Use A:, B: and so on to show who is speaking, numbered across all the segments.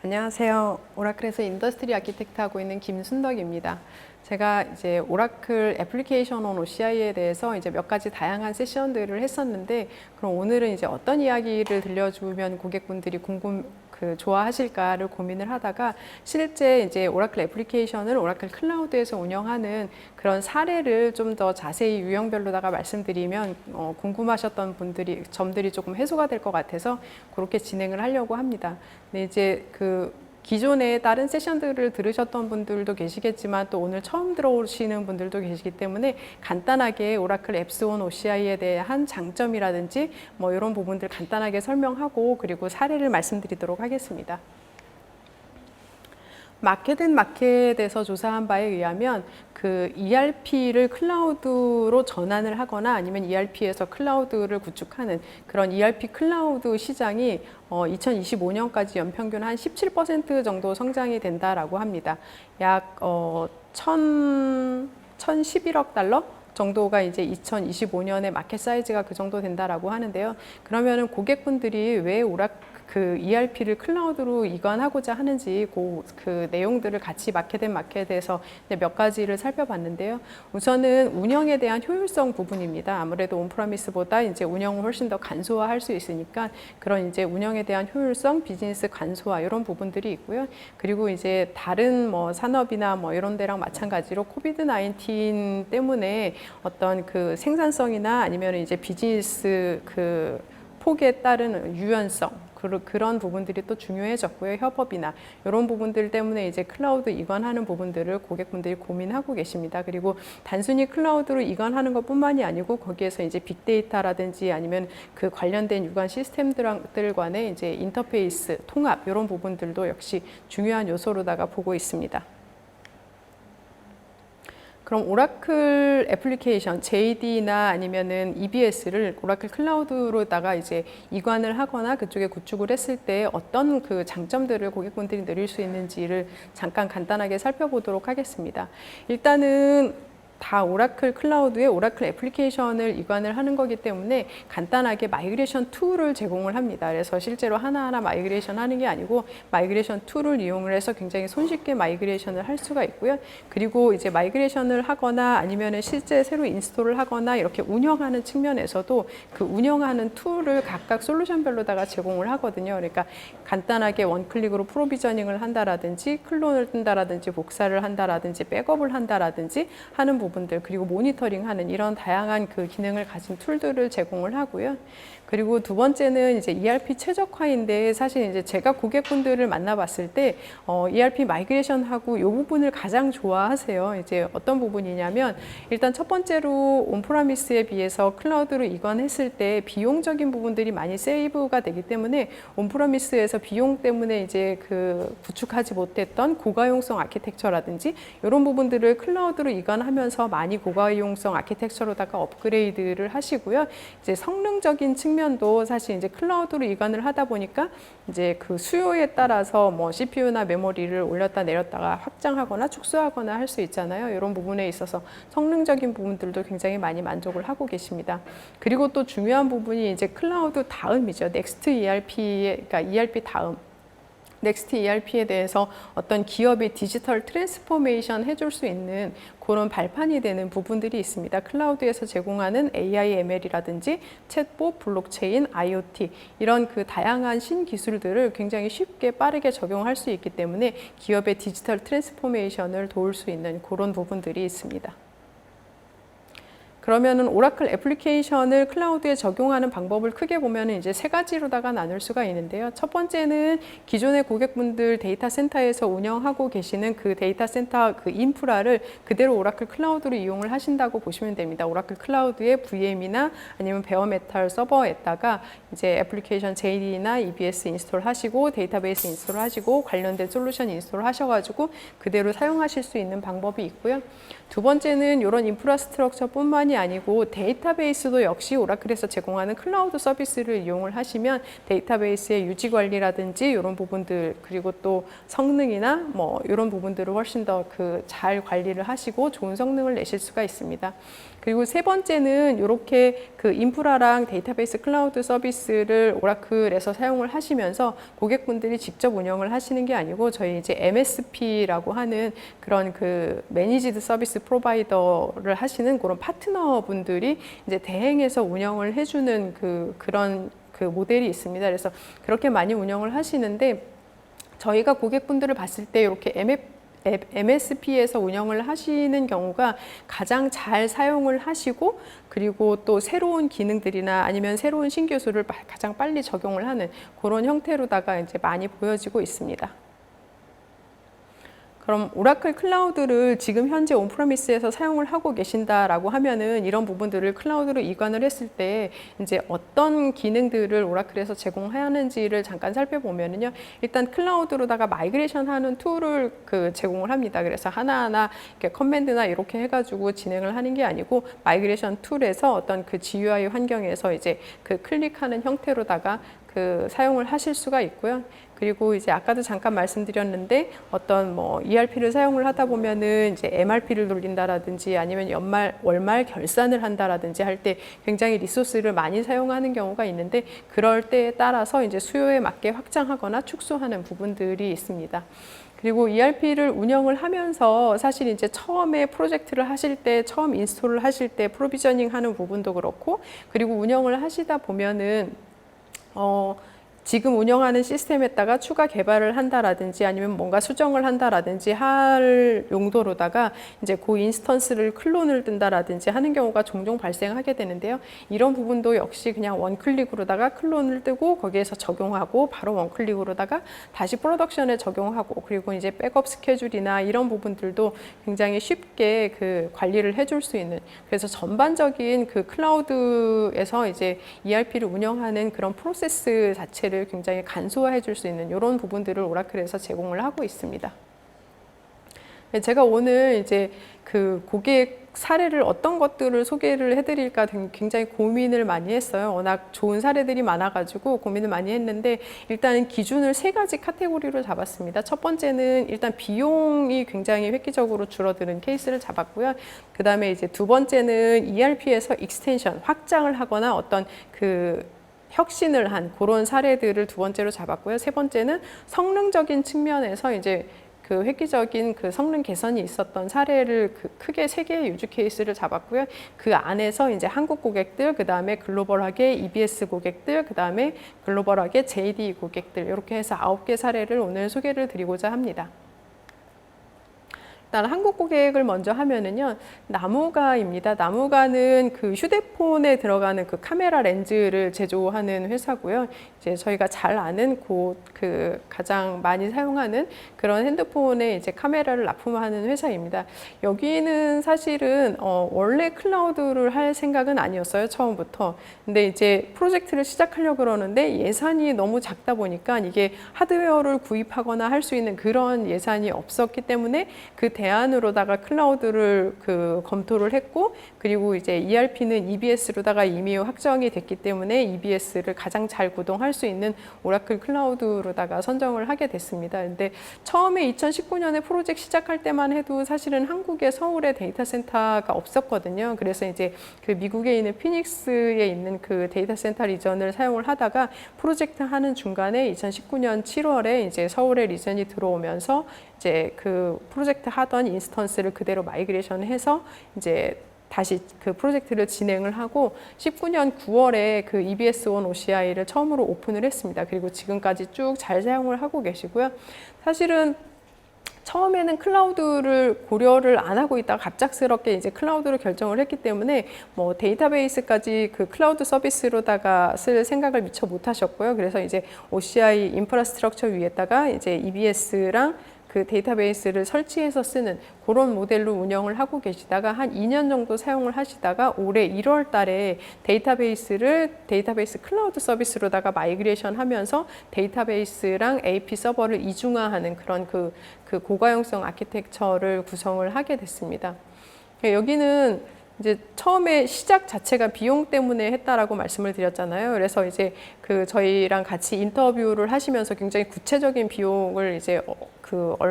A: 안녕하세요. 오라클에서 인더스트리 아키텍트 하고 있는 김순덕입니다. 제가 이제 오라클 애플리케이션 온 OCI에 대해서 이제 몇 가지 다양한 세션들을 했었는데, 그럼 오늘은 이제 어떤 이야기를 들려주면 고객분들이 좋아하실까를 고민을 하다가, 실제 이제 오라클 애플리케이션을 오라클 클라우드에서 운영하는 그런 사례를 좀 더 자세히 유형별로다가 말씀드리면 궁금하셨던 점들이 조금 해소가 될 것 같아서 그렇게 진행을 하려고 합니다. 근데 이제 기존에 다른 세션들을 들으셨던 분들도 계시겠지만 또 오늘 처음 들어오시는 분들도 계시기 때문에 간단하게 오라클 앱스 온 OCI에 대한 장점이라든지 뭐 이런 부분들 간단하게 설명하고 그리고 사례를 말씀드리도록 하겠습니다. 마켓에서 조사한 바에 의하면 ERP를 클라우드로 전환을 하거나 아니면 ERP에서 클라우드를 구축하는 그런 ERP 클라우드 시장이 2025년까지 연평균 한 17% 정도 성장이 된다라고 합니다. 약 1,011억 달러 정도가 이제 2025년에 마켓 사이즈가 그 정도 된다라고 하는데요. 그러면은 고객분들이 왜 ERP를 클라우드로 이관하고자 하는지 그 내용들을 같이 마켓에서 몇 가지를 살펴봤는데요. 우선은 운영에 대한 효율성 부분입니다. 아무래도 온프라미스보다 이제 운영을 훨씬 더 간소화할 수 있으니까 그런 이제 운영에 대한 효율성, 비즈니스 간소화 이런 부분들이 있고요. 그리고 이제 다른 뭐 산업이나 뭐 이런 데랑 마찬가지로 코비드-19 때문에 어떤 생산성이나 아니면 이제 비즈니스 폭에 따른 유연성 그런 부분들이 또 중요해졌고요. 협업이나 이런 부분들 때문에 이제 클라우드 이관하는 부분들을 고객분들이 고민하고 계십니다. 그리고 단순히 클라우드로 이관하는 것뿐만이 아니고 거기에서 이제 빅데이터라든지 아니면 관련된 유관 시스템들 간의 이제 인터페이스, 통합 이런 부분들도 역시 중요한 요소로다가 보고 있습니다. 그럼 오라클 애플리케이션 JD나 아니면은 EBS를 오라클 클라우드로다가 이제 이관을 하거나 그쪽에 구축을 했을 때 어떤 장점들을 고객분들이 누릴 수 있는지를 잠깐 간단하게 살펴보도록 하겠습니다. 일단은 다 오라클 클라우드에 오라클 애플리케이션을 이관을 하는 거기 때문에 간단하게 마이그레이션 툴을 제공을 합니다. 그래서 실제로 하나하나 마이그레이션 하는 게 아니고 마이그레이션 툴을 이용을 해서 굉장히 손쉽게 마이그레이션을 할 수가 있고요. 그리고 이제 마이그레이션을 하거나 아니면 실제 새로 인스톨을 하거나 이렇게 운영하는 측면에서도 운영하는 툴을 각각 솔루션별로다가 제공을 하거든요. 그러니까 간단하게 원클릭으로 프로비저닝을 한다라든지 클론을 뜬다라든지 복사를 한다라든지 백업을 한다라든지 하는 부분들, 그리고 모니터링하는 이런 다양한 기능을 가진 툴들을 제공을 하고요. 그리고 두 번째는 이제 ERP 최적화인데, 사실 이제 제가 고객분들을 만나봤을 때 ERP 마이그레이션하고 이 부분을 가장 좋아하세요. 이제 어떤 부분이냐면, 일단 첫 번째로 온프라미스에 비해서 클라우드로 이관했을 때 비용적인 부분들이 많이 세이브가 되기 때문에 온프라미스에서 비용 때문에 이제 구축하지 못했던 고가용성 아키텍처라든지 이런 부분들을 클라우드로 이관하면서 많이 고가용성 아키텍처로다가 업그레이드를 하시고요. 이제 성능적인 측면도 사실 이제 클라우드로 이관을 하다 보니까 이제 수요에 따라서 뭐 CPU나 메모리를 올렸다 내렸다가 확장하거나 축소하거나 할 수 있잖아요. 이런 부분에 있어서 성능적인 부분들도 굉장히 많이 만족을 하고 계십니다. 그리고 또 중요한 부분이 이제 클라우드 다음이죠. 넥스트 그러니까 ERP 다음. 넥스트 ERP에 대해서 어떤 기업의 디지털 트랜스포메이션 해줄 수 있는 그런 발판이 되는 부분들이 있습니다. 클라우드에서 제공하는 AI, ML이라든지 챗봇, 블록체인, IoT 이런 다양한 신기술들을 굉장히 쉽게 빠르게 적용할 수 있기 때문에 기업의 디지털 트랜스포메이션을 도울 수 있는 그런 부분들이 있습니다. 그러면은 오라클 애플리케이션을 클라우드에 적용하는 방법을 크게 보면은 이제 세 가지로다가 나눌 수가 있는데요. 첫 번째는 기존의 고객분들 데이터 센터에서 운영하고 계시는 데이터 센터 인프라를 그대로 오라클 클라우드로 이용을 하신다고 보시면 됩니다. 오라클 클라우드에 VM이나 아니면 베어메탈 서버에다가 이제 애플리케이션 JD나 EBS 인스톨 하시고 데이터베이스 인스톨 하시고 관련된 솔루션 인스톨 하셔가지고 그대로 사용하실 수 있는 방법이 있고요. 두 번째는 이런 인프라스트럭처뿐만이 아니고 데이터베이스도 역시 오라클에서 제공하는 클라우드 서비스를 이용을 하시면 데이터베이스의 유지 관리라든지 이런 부분들, 그리고 또 성능이나 뭐 이런 부분들을 훨씬 더 잘 관리를 하시고 좋은 성능을 내실 수가 있습니다. 그리고 세 번째는 이렇게 그 인프라랑 데이터베이스 클라우드 서비스를 오라클에서 사용을 하시면서 고객분들이 직접 운영을 하시는 게 아니고 저희 이제 MSP라고 하는 그런 그 매니지드 서비스 프로바이더를 하시는 그런 파트너분들이 이제 대행해서 운영을 해주는 그런 그 모델이 있습니다. 그래서 그렇게 많이 운영을 하시는데 저희가 고객분들을 봤을 때 이렇게 MSP에서 운영을 하시는 경우가 가장 잘 사용을 하시고 그리고 또 새로운 기능들이나 아니면 새로운 신기술을 가장 빨리 적용을 하는 그런 형태로다가 이제 많이 보여지고 있습니다. 그럼 오라클 클라우드를 지금 현재 온프레미스에서 사용을 하고 계신다라고 하면은 이런 부분들을 클라우드로 이관을 했을 때 이제 어떤 기능들을 오라클에서 제공하는지를 잠깐 살펴보면은요. 일단 클라우드로다가 마이그레이션 하는 툴을 제공을 합니다. 그래서 하나하나 이렇게 커맨드나 이렇게 해가지고 진행을 하는 게 아니고 마이그레이션 툴에서 어떤 그 GUI 환경에서 이제 그 클릭하는 형태로다가 사용을 하실 수가 있고요. 그리고 이제 아까도 잠깐 말씀드렸는데 어떤 뭐 ERP를 사용을 하다 보면은 이제 MRP를 돌린다라든지 아니면 월말 결산을 한다라든지 할 때 굉장히 리소스를 많이 사용하는 경우가 있는데 그럴 때에 따라서 이제 수요에 맞게 확장하거나 축소하는 부분들이 있습니다. 그리고 ERP를 운영을 하면서 사실 이제 처음에 프로젝트를 하실 때 처음 인스톨을 하실 때 프로비저닝 하는 부분도 그렇고 그리고 운영을 하시다 보면은 지금 운영하는 시스템에다가 추가 개발을 한다라든지 아니면 뭔가 수정을 한다라든지 할 용도로다가 이제 그 인스턴스를 클론을 뜬다라든지 하는 경우가 종종 발생하게 되는데요. 이런 부분도 역시 그냥 원클릭으로다가 클론을 뜨고 거기에서 적용하고 바로 원클릭으로다가 다시 프로덕션에 적용하고 그리고 이제 백업 스케줄이나 이런 부분들도 굉장히 쉽게 관리를 해줄 수 있는 그래서 전반적인 클라우드에서 이제 ERP를 운영하는 그런 프로세스 자체를 굉장히 간소화해 줄 수 있는 이런 부분들을 오라클에서 제공을 하고 있습니다. 제가 오늘 이제 고객 사례를 어떤 것들을 소개를 해드릴까 굉장히 고민을 많이 했어요. 워낙 좋은 사례들이 많아가지고 고민을 많이 했는데 일단 기준을 세 가지 카테고리로 잡았습니다. 첫 번째는 일단 비용이 굉장히 획기적으로 줄어드는 케이스를 잡았고요. 그 다음에 이제 두 번째는 ERP에서 익스텐션, 확장을 하거나 어떤 혁신을 한 그런 사례들을 두 번째로 잡았고요. 세 번째는 성능적인 측면에서 이제 획기적인 성능 개선이 있었던 사례를 크게 세 개의 유즈 케이스를 잡았고요. 그 안에서 이제 한국 고객들, 그 다음에 글로벌하게 EBS 고객들, 그 다음에 글로벌하게 JD 고객들 이렇게 해서 9개 사례를 오늘 소개를 드리고자 합니다. 일단 한국 고객을 먼저 하면은요, 나무가입니다. 나무가는 휴대폰에 들어가는 카메라 렌즈를 제조하는 회사고요. 이제 저희가 잘 아는 가장 많이 사용하는 그런 핸드폰에 이제 카메라를 납품하는 회사입니다. 여기는 사실은 원래 클라우드를 할 생각은 아니었어요, 처음부터. 근데 이제 프로젝트를 시작하려고 그러는데 예산이 너무 작다 보니까 이게 하드웨어를 구입하거나 할 수 있는 그런 예산이 없었기 때문에 대안으로다가 클라우드를 검토를 했고 그리고 이제 ERP는 EBS로다가 이미 확정이 됐기 때문에 EBS를 가장 잘 구동할 수 있는 오라클 클라우드로다가 선정을 하게 됐습니다. 근데 처음에 2019년에 프로젝트 시작할 때만 해도 사실은 한국에 서울에 데이터 센터가 없었거든요. 그래서 이제 미국에 있는 피닉스에 있는 데이터 센터 리전을 사용을 하다가 프로젝트 하는 중간에 2019년 7월에 이제 서울에 리전이 들어오면서 이제 프로젝트 하던 인스턴스를 그대로 마이그레이션 해서 이제 다시 프로젝트를 진행을 하고 19년 9월에 EBS 온 OCI를 처음으로 오픈을 했습니다. 그리고 지금까지 쭉 잘 사용을 하고 계시고요. 사실은 처음에는 클라우드를 고려를 안 하고 있다가 갑작스럽게 이제 클라우드로 결정을 했기 때문에 뭐 데이터베이스까지 클라우드 서비스로다가 쓸 생각을 미처 못 하셨고요. 그래서 이제 OCI 인프라스트럭처 위에다가 이제 EBS랑 데이터베이스를 설치해서 쓰는 그런 모델로 운영을 하고 계시다가 한 2년 정도 사용을 하시다가 올해 1월 달에 데이터베이스 클라우드 서비스로다가 마이그레이션 하면서 데이터베이스랑 AP 서버를 이중화하는 그런 고가용성 아키텍처를 구성을 하게 됐습니다. 여기는 이제 처음에 시작 자체가 비용 때문에 했다라고 말씀을 드렸잖아요. 그래서 이제 그 저희랑 같이 인터뷰를 하시면서 굉장히 구체적인 비용을 이제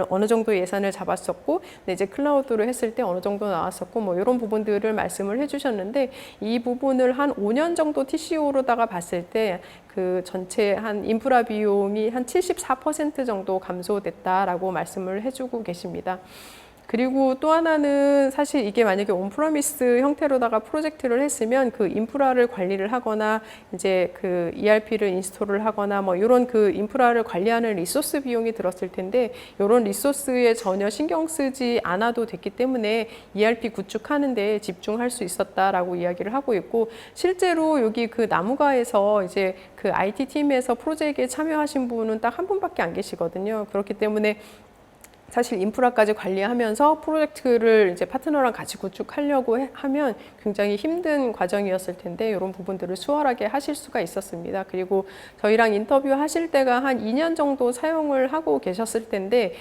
A: 어느 정도 예산을 잡았었고, 근데 이제 클라우드로 했을 때 어느 정도 나왔었고, 뭐 이런 부분들을 말씀을 해주셨는데, 이 부분을 한 5년 정도 TCO로다가 봤을 때 그 전체 한 인프라 비용이 한 74% 정도 감소됐다라고 말씀을 해주고 계십니다. 그리고 또 하나는 사실 이게 만약에 온프로미스 형태로다가 프로젝트를 했으면 그 인프라를 관리를 하거나 이제 그 ERP를 인스톨을 하거나 뭐 이런 그 인프라를 관리하는 리소스 비용이 들었을 텐데, 이런 리소스에 전혀 신경 쓰지 않아도 됐기 때문에 ERP 구축하는 데 집중할 수 있었다라고 이야기를 하고 있고, 실제로 여기 그 나무가에서 이제 그 IT 팀에서 프로젝트에 참여하신 분은 딱 한 분밖에 안 계시거든요. 그렇기 때문에 사실 인프라까지 관리하면서 프로젝트를 이제 파트너랑 같이 구축하려고 하면 굉장히 힘든 과정이었을 텐데, 이런 부분들을 수월하게 하실 수가 있었습니다. 그리고 저희랑 인터뷰 하실 때가 한 2년 정도 사용을 하고 계셨을 텐데,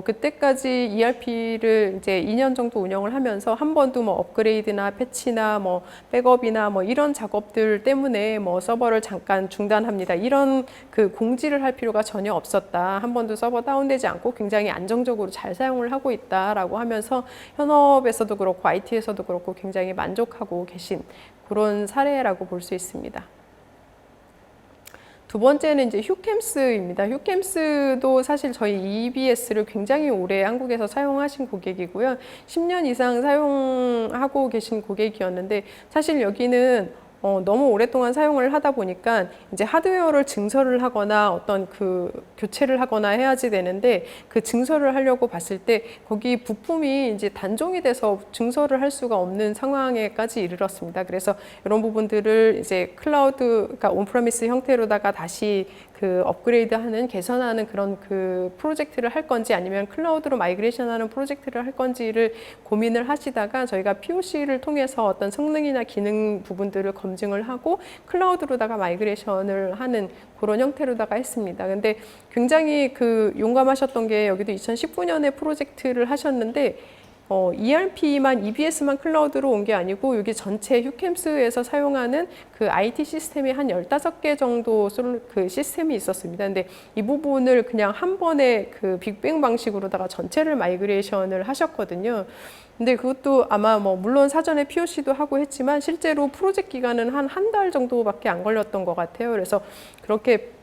A: 그때까지 ERP를 이제 2년 정도 운영을 하면서 한 번도 뭐 업그레이드나 패치나 뭐 백업이나 뭐 이런 작업들 때문에 뭐 서버를 잠깐 중단합니다, 이런 그 공지를 할 필요가 전혀 없었다. 한 번도 서버 다운되지 않고 굉장히 안정적으로 잘 사용을 하고 있다라고 하면서 현업에서도 그렇고 IT에서도 그렇고 굉장히 만족하고 계신 그런 사례라고 볼 수 있습니다. 두 번째는 이제 휴캠스입니다. 휴캠스도 사실 저희 EBS를 굉장히 오래 한국에서 사용하신 고객이고요. 10년 이상 사용하고 계신 고객이었는데, 사실 여기는 너무 오랫동안 사용을 하다 보니까 이제 하드웨어를 증설을 하거나 어떤 그 교체를 하거나 해야지 되는데, 그 증설을 하려고 봤을 때 거기 부품이 이제 단종이 돼서 증설을 할 수가 없는 상황에까지 이르렀습니다. 그래서 이런 부분들을 이제 클라우드, 그러니까 온프레미스 형태로다가 다시 그 업그레이드하는, 개선하는 그런 그 프로젝트를 할 건지 아니면 클라우드로 마이그레이션하는 프로젝트를 할 건지를 고민을 하시다가 저희가 POC를 통해서 어떤 성능이나 기능 부분들을 검증을 하고 클라우드로다가 마이그레이션을 하는 그런 형태로다가 했습니다. 근데 굉장히 그 용감하셨던 게, 여기도 2019년에 프로젝트를 하셨는데 ERP만, EBS만 클라우드로 온 게 아니고 여기 전체 휴캠스에서 사용하는 그 IT 시스템이 한 15개 정도 그 시스템이 있었습니다. 근데 이 부분을 그냥 한 번에 그 빅뱅 방식으로다가 전체를 마이그레이션을 하셨거든요. 근데 그것도 아마 뭐 물론 사전에 POC도 하고 했지만 실제로 프로젝트 기간은 한 달 정도밖에 안 걸렸던 것 같아요. 그래서 그렇게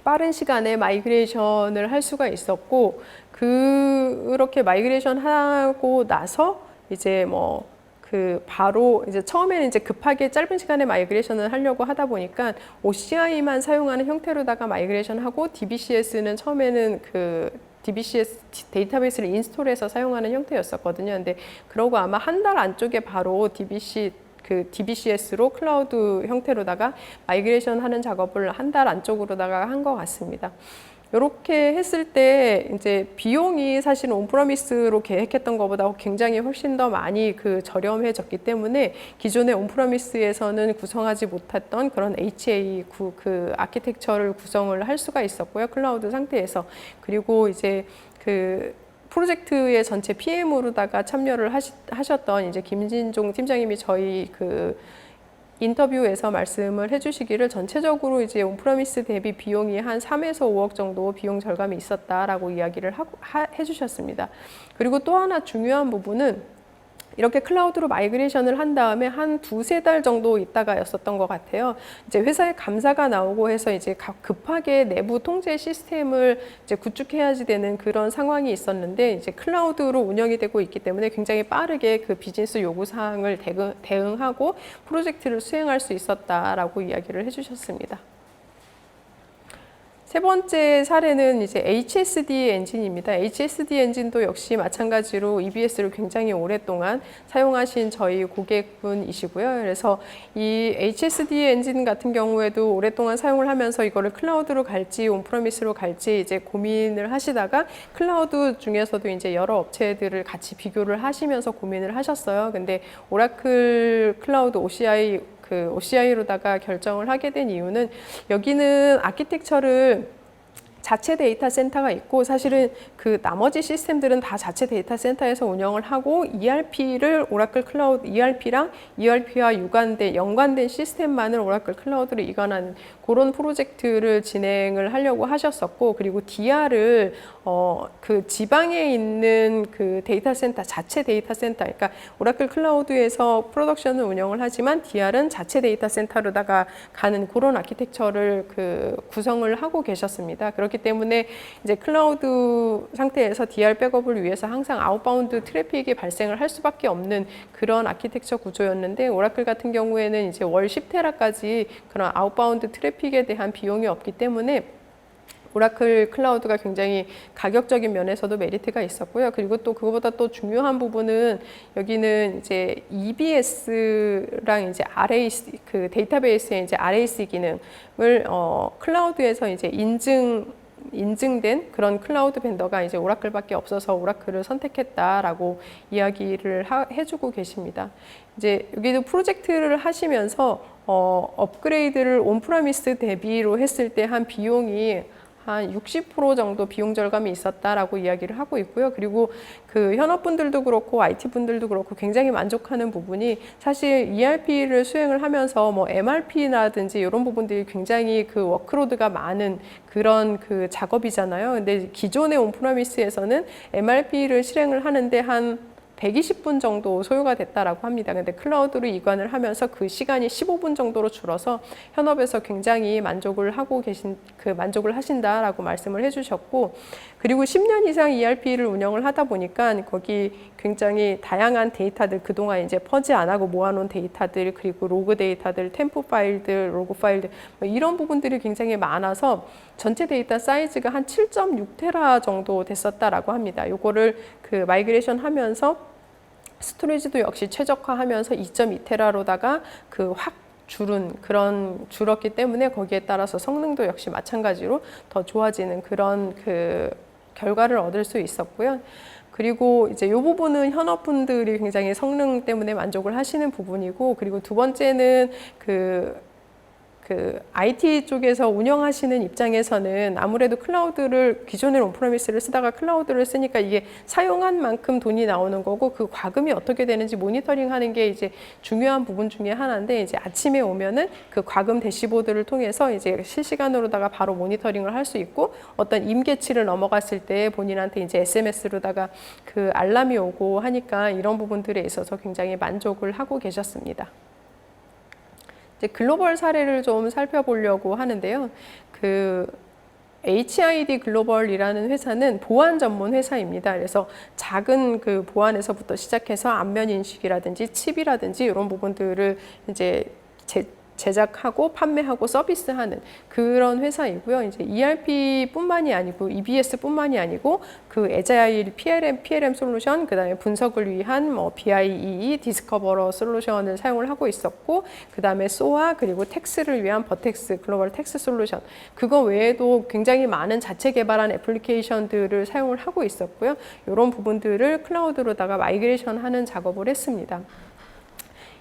A: 빠른 시간에 마이그레이션을 할 수가 있었고, 그렇게 마이그레이션 하고 나서 이제 뭐 바로 이제 처음에는 이제 급하게 짧은 시간에 마이그레이션을 하려고 하다 보니까 OCI만 사용하는 형태로다가 마이그레이션 하고, DBCS는 처음에는 DBCS 데이터베이스를 인스톨해서 사용하는 형태였었거든요. 근데 그러고 아마 한 달 안쪽에 바로 DBCS로 클라우드 형태로다가 마이그레이션 하는 작업을 한 달 안쪽으로다가 한 것 같습니다. 이렇게 했을 때 이제 비용이 사실 온프라미스로 계획했던 것보다 굉장히 훨씬 더 많이 저렴해졌기 때문에 기존의 온프라미스에서는 구성하지 못했던 그런 HA 그 아키텍처를 구성을 할 수가 있었고요, 클라우드 상태에서. 그리고 이제 프로젝트의 전체 PM으로다가 참여를 하셨던 이제 김진종 팀장님이 저희 인터뷰에서 말씀을 해주시기를, 전체적으로 이제 온프라미스 대비 비용이 한 3에서 5억 정도 비용 절감이 있었다라고 이야기를 해주셨습니다. 그리고 또 하나 중요한 부분은, 이렇게 클라우드로 마이그레이션을 한 다음에 한 2~3달 정도 있다가였었던 것 같아요. 이제 회사에 감사가 나오고 해서 이제 급하게 내부 통제 시스템을 이제 구축해야지 되는 그런 상황이 있었는데, 이제 클라우드로 운영이 되고 있기 때문에 굉장히 빠르게 그 비즈니스 요구 사항을 대응하고 프로젝트를 수행할 수 있었다라고 이야기를 해주셨습니다. 세 번째 사례는 이제 HSD 엔진입니다. HSD 엔진도 역시 마찬가지로 EBS를 굉장히 오랫동안 사용하신 저희 고객분이시고요. 그래서 이 HSD 엔진 같은 경우에도 오랫동안 사용을 하면서 이거를 클라우드로 갈지 온프레미스로 갈지 이제 고민을 하시다가, 클라우드 중에서도 이제 여러 업체들을 같이 비교를 하시면서 고민을 하셨어요. 근데 오라클 클라우드 OCI로다가 결정을 하게 된 이유는, 여기는 아키텍처를 자체 데이터 센터가 있고 사실은 그 나머지 시스템들은 다 자체 데이터 센터에서 운영을 하고 ERP를 오라클 클라우드 ERP랑 ERP와 연관된 시스템만을 오라클 클라우드로 이관하는 그런 프로젝트를 진행을 하려고 하셨었고 그리고 DR을 그 지방에 있는 그 데이터 센터 자체 데이터 센터 그러니까 오라클 클라우드에서 프로덕션을 운영을 하지만 DR은 자체 데이터 센터로다가 가는 그런 아키텍처를 그 구성을 하고 계셨습니다. 그렇기 때문에 이제 클라우드 상태에서 DR 백업을 위해서 항상 아웃바운드 트래픽이 발생을 할 수밖에 없는 그런 아키텍처 구조였는데 오라클 같은 경우에는 이제 월 10테라까지 그런 아웃바운드 트래픽에 대한 비용이 없기 때문에 오라클 클라우드가 굉장히 가격적인 면에서도 메리트가 있었고요. 그리고 또 그거보다 또 중요한 부분은 여기는 이제 EBS랑 이제 RAC 그 데이터베이스의 이제 RAC 기능을 클라우드에서 이제 인증된 그런 클라우드 벤더가 이제 오라클밖에 없어서 오라클을 선택했다라고 이야기를 해주고 계십니다. 이제 여기도 프로젝트를 하시면서 업그레이드를 온프라미스 대비로 했을 때 한 비용이 한 60% 정도 비용 절감이 있었다라고 이야기를 하고 있고요. 그리고 그 현업분들도 그렇고 IT분들도 그렇고 굉장히 만족하는 부분이 사실 ERP를 수행을 하면서 뭐 MRP라든지 이런 부분들이 굉장히 그 워크로드가 많은 그런 그 작업이잖아요. 근데 기존의 온프라미스에서는 MRP를 실행을 하는데 한 120분 정도 소요가 됐다라고 합니다. 근데 클라우드로 이관을 하면서 그 시간이 15분 정도로 줄어서 현업에서 굉장히 만족을 하신다라고 말씀을 해주셨고, 그리고 10년 이상 ERP를 운영을 하다 보니까 거기 굉장히 다양한 데이터들, 그동안 이제 퍼지 안 하고 모아놓은 데이터들, 그리고 로그 데이터들, 템포 파일들, 로그 파일들, 뭐 이런 부분들이 굉장히 많아서 전체 데이터 사이즈가 한 7.6테라 정도 됐었다라고 합니다. 요거를 그 마이그레이션 하면서 스토리지도 역시 최적화하면서 2.2테라로다가 그 확 줄었기 때문에 거기에 따라서 성능도 역시 마찬가지로 더 좋아지는 그런 그 결과를 얻을 수 있었고요. 그리고 이제 이 부분은 현업분들이 굉장히 성능 때문에 만족을 하시는 부분이고, 그리고 두 번째는 그 IT 쪽에서 운영하시는 입장에서는 아무래도 클라우드를 기존의 온프레미스를 쓰다가 클라우드를 쓰니까 이게 사용한 만큼 돈이 나오는 거고 그 과금이 어떻게 되는지 모니터링하는 게 이제 중요한 부분 중에 하나인데, 이제 아침에 오면은 그 과금 대시보드를 통해서 이제 실시간으로다가 바로 모니터링을 할 수 있고, 어떤 임계치를 넘어갔을 때 본인한테 이제 SMS로다가 그 알람이 오고 하니까 이런 부분들에 있어서 굉장히 만족을 하고 계셨습니다. 이제 글로벌 사례를 좀 살펴보려고 하는데요. 그 HID 글로벌이라는 회사는 보안 전문 회사입니다. 그래서 작은 그 보안에서부터 시작해서 안면 인식이라든지 칩이라든지 이런 부분들을 이제 제작하고 판매하고 서비스하는 그런 회사이고요. 이제 ERP뿐만이 아니고 EBS뿐만이 아니고 그 에자일 PLM 솔루션, 그다음에 분석을 위한 뭐 BIEE 디스커버러 솔루션을 사용을 하고 있었고, 그다음에 SOA 그리고 텍스를 위한 버텍스 글로벌 텍스 솔루션, 그거 외에도 굉장히 많은 자체 개발한 애플리케이션들을 사용을 하고 있었고요. 이런 부분들을 클라우드로다가 마이그레이션하는 작업을 했습니다.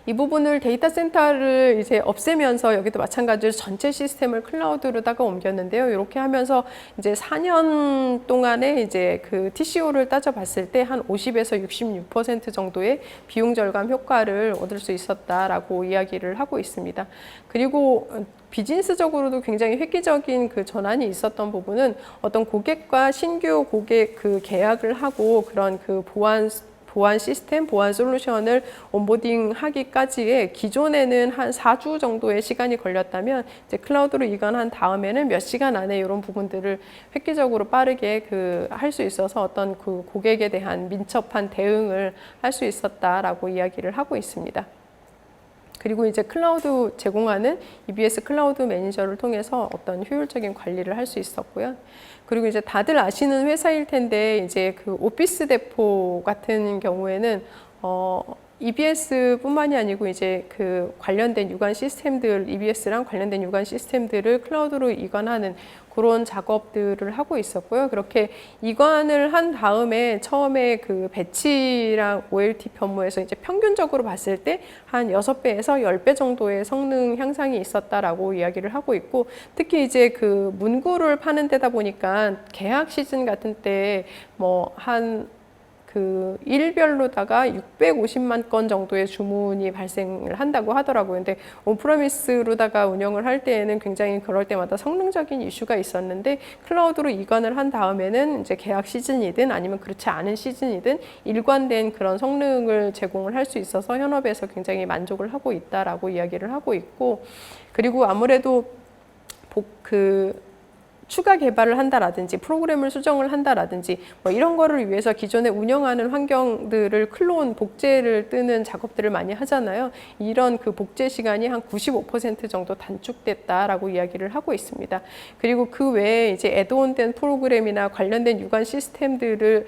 A: 이 부분을 데이터 센터를 이제 없애면서 여기도 마찬가지로 전체 시스템을 클라우드로다가 옮겼는데요. 이렇게 하면서 이제 4년 동안에 이제 그 TCO를 따져봤을 때 한 50에서 66% 정도의 비용 절감 효과를 얻을 수 있었다라고 이야기를 하고 있습니다. 그리고 비즈니스적으로도 굉장히 획기적인 그 전환이 있었던 부분은 어떤 고객과 신규 고객 그 계약을 하고 그런 그 보안 시스템, 보안 솔루션을 온보딩 하기까지의 기존에는 한 4주 정도의 시간이 걸렸다면 이제 클라우드로 이관한 다음에는 몇 시간 안에 이런 부분들을 획기적으로 빠르게 할 수 있어서 어떤 그 고객에 대한 민첩한 대응을 할 수 있었다라고 이야기를 하고 있습니다. 그리고 이제 클라우드 제공하는 EBS 클라우드 매니저를 통해서 어떤 효율적인 관리를 할 수 있었고요. 그리고 이제 다들 아시는 회사일 텐데 이제 그 오피스 데포 같은 경우에는 EBS뿐만이 아니고 이제 그 관련된 유관 시스템들, EBS랑 관련된 유관 시스템들을 클라우드로 이관하는 그런 작업들을 하고 있었고요. 그렇게 이관을 한 다음에 처음에 그 배치랑 OLT 편모에서 이제 평균적으로 봤을 때 한 6배에서 10배 정도의 성능 향상이 있었다라고 이야기를 하고 있고, 특히 이제 그 문구를 파는 데다 보니까 개학 시즌 같은 때 그 일별로다가 650만 건 정도의 주문이 발생을 한다고 하더라고요. 근데 온프레미스로다가 운영을 할 때에는 굉장히 그럴 때마다 성능적인 이슈가 있었는데, 클라우드로 이관을 한 다음에는 이제 계약 시즌이든 아니면 그렇지 않은 시즌이든 일관된 그런 성능을 제공을 할 수 있어서 현업에서 굉장히 만족을 하고 있다라고 이야기를 하고 있고, 그리고 아무래도 추가 개발을 한다라든지 프로그램을 수정을 한다라든지 뭐 이런 거를 위해서 기존에 운영하는 환경들을 클론 복제를 뜨는 작업들을 많이 하잖아요. 이런 그 복제 시간이 한 95% 정도 단축됐다라고 이야기를 하고 있습니다. 그리고 그 외에 이제 애드온된 프로그램이나 관련된 유관 시스템들을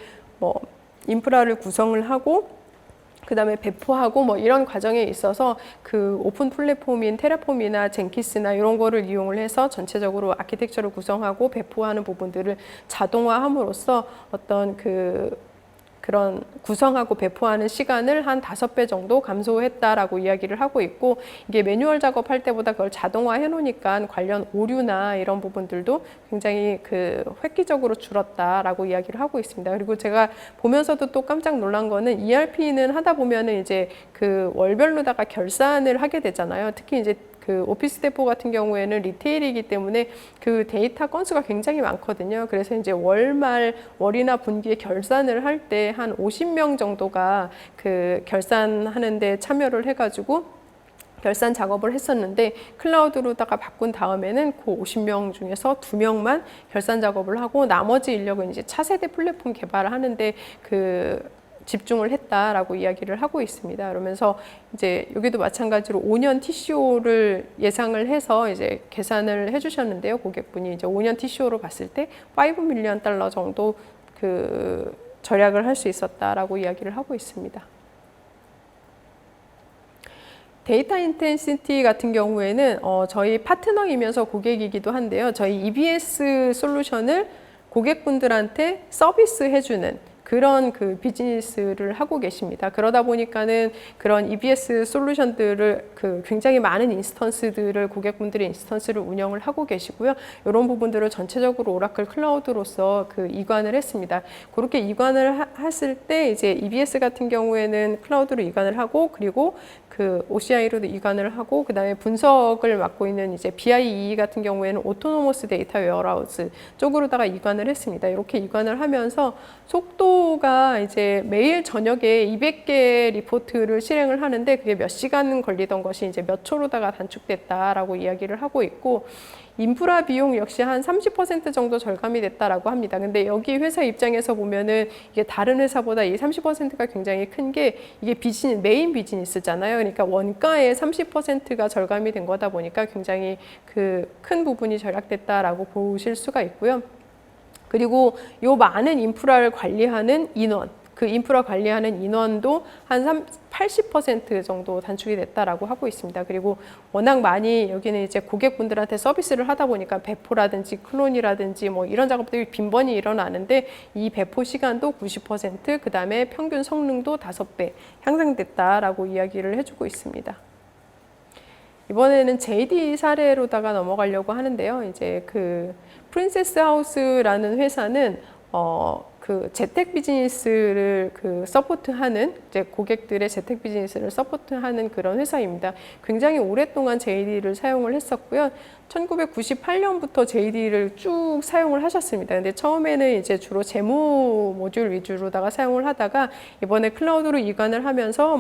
A: 인프라를 구성을 하고 그 다음에 배포하고 뭐 이런 과정에 있어서 그 오픈 플랫폼인 테라폼이나 젠키스나 이런 거를 이용을 해서 전체적으로 아키텍처를 구성하고 배포하는 부분들을 자동화함으로써 어떤 그런 구성하고 배포하는 시간을 한 5배 정도 감소했다라고 이야기를 하고 있고, 이게 매뉴얼 작업할 때보다 그걸 자동화해 놓으니까 관련 오류나 이런 부분들도 굉장히 획기적으로 줄었다라고 이야기를 하고 있습니다. 그리고 제가 보면서도 또 깜짝 놀란 거는 ERP는 하다 보면은 이제 그 월별로다가 결산을 하게 되잖아요. 특히 이제 그 오피스 데포 같은 경우에는 리테일이기 때문에 그 데이터 건수가 굉장히 많거든요. 그래서 이제 월이나 분기에 결산을 할 때 한 50명 정도가 그 결산하는데 참여를 해가지고 결산 작업을 했었는데, 클라우드로다가 바꾼 다음에는 그 50명 중에서 2명만 결산 작업을 하고 나머지 인력은 이제 차세대 플랫폼 개발을 하는데 집중을 했다라고 이야기를 하고 있습니다. 그러면서 이제 여기도 마찬가지로 5년 TCO를 예상을 해서 이제 계산을 해주셨는데요. 고객분이 이제 5년 TCO로 봤을 때 $5 밀리언 정도 절약을 할 수 있었다라고 이야기를 하고 있습니다. 데이터 인텐시티 같은 경우에는 저희 파트너이면서 고객이기도 한데요. 저희 EBS 솔루션을 고객분들한테 서비스해주는 그런 비즈니스를 하고 계십니다. 그러다 보니까는 그런 EBS 솔루션들을 굉장히 많은 인스턴스들을 고객분들의 인스턴스를 운영을 하고 계시고요. 이런 부분들을 전체적으로 오라클 클라우드로서 이관을 했습니다. 그렇게 이관을 했을 때 이제 EBS 같은 경우에는 클라우드로 이관을 하고, 그리고 OCI로도 이관을 하고, 그 다음에 분석을 맡고 있는 이제 BIE 같은 경우에는 오토노머스 데이터 웨어하우스 쪽으로다가 이관을 했습니다. 이렇게 이관을 하면서 속도가 이제 매일 저녁에 200개 리포트를 실행을 하는데 그게 몇 시간 걸리던 것이 이제 몇 초로다가 단축됐다라고 이야기를 하고 있고, 인프라 비용 역시 한 30% 정도 절감이 됐다라고 합니다. 근데 여기 회사 입장에서 보면은 이게 다른 회사보다 이 30%가 굉장히 큰 게, 이게 메인 비즈니스잖아요. 그러니까 원가의 30%가 절감이 된 거다 보니까 굉장히 큰 부분이 절약됐다라고 보실 수가 있고요. 그리고 요 많은 인프라를 관리하는 인원, 인프라 관리하는 인원도 한 80% 정도 단축이 됐다라고 하고 있습니다. 그리고 워낙 많이 여기는 이제 고객분들한테 서비스를 하다 보니까 배포라든지 클론이라든지 뭐 이런 작업들이 빈번히 일어나는데, 이 배포 시간도 90%, 그 다음에 평균 성능도 5배 향상됐다라고 이야기를 해주고 있습니다. 이번에는 JD 사례로다가 넘어가려고 하는데요. 이제 프린세스 하우스라는 회사는 재택 비즈니스를 서포트하는, 이제 고객들의 재택 비즈니스를 서포트하는 그런 회사입니다. 굉장히 오랫동안 JD를 사용을 했었고요. 1998년부터 JD를 쭉 사용을 하셨습니다. 근데 처음에는 이제 주로 재무 모듈 위주로다가 사용을 하다가 이번에 클라우드로 이관을 하면서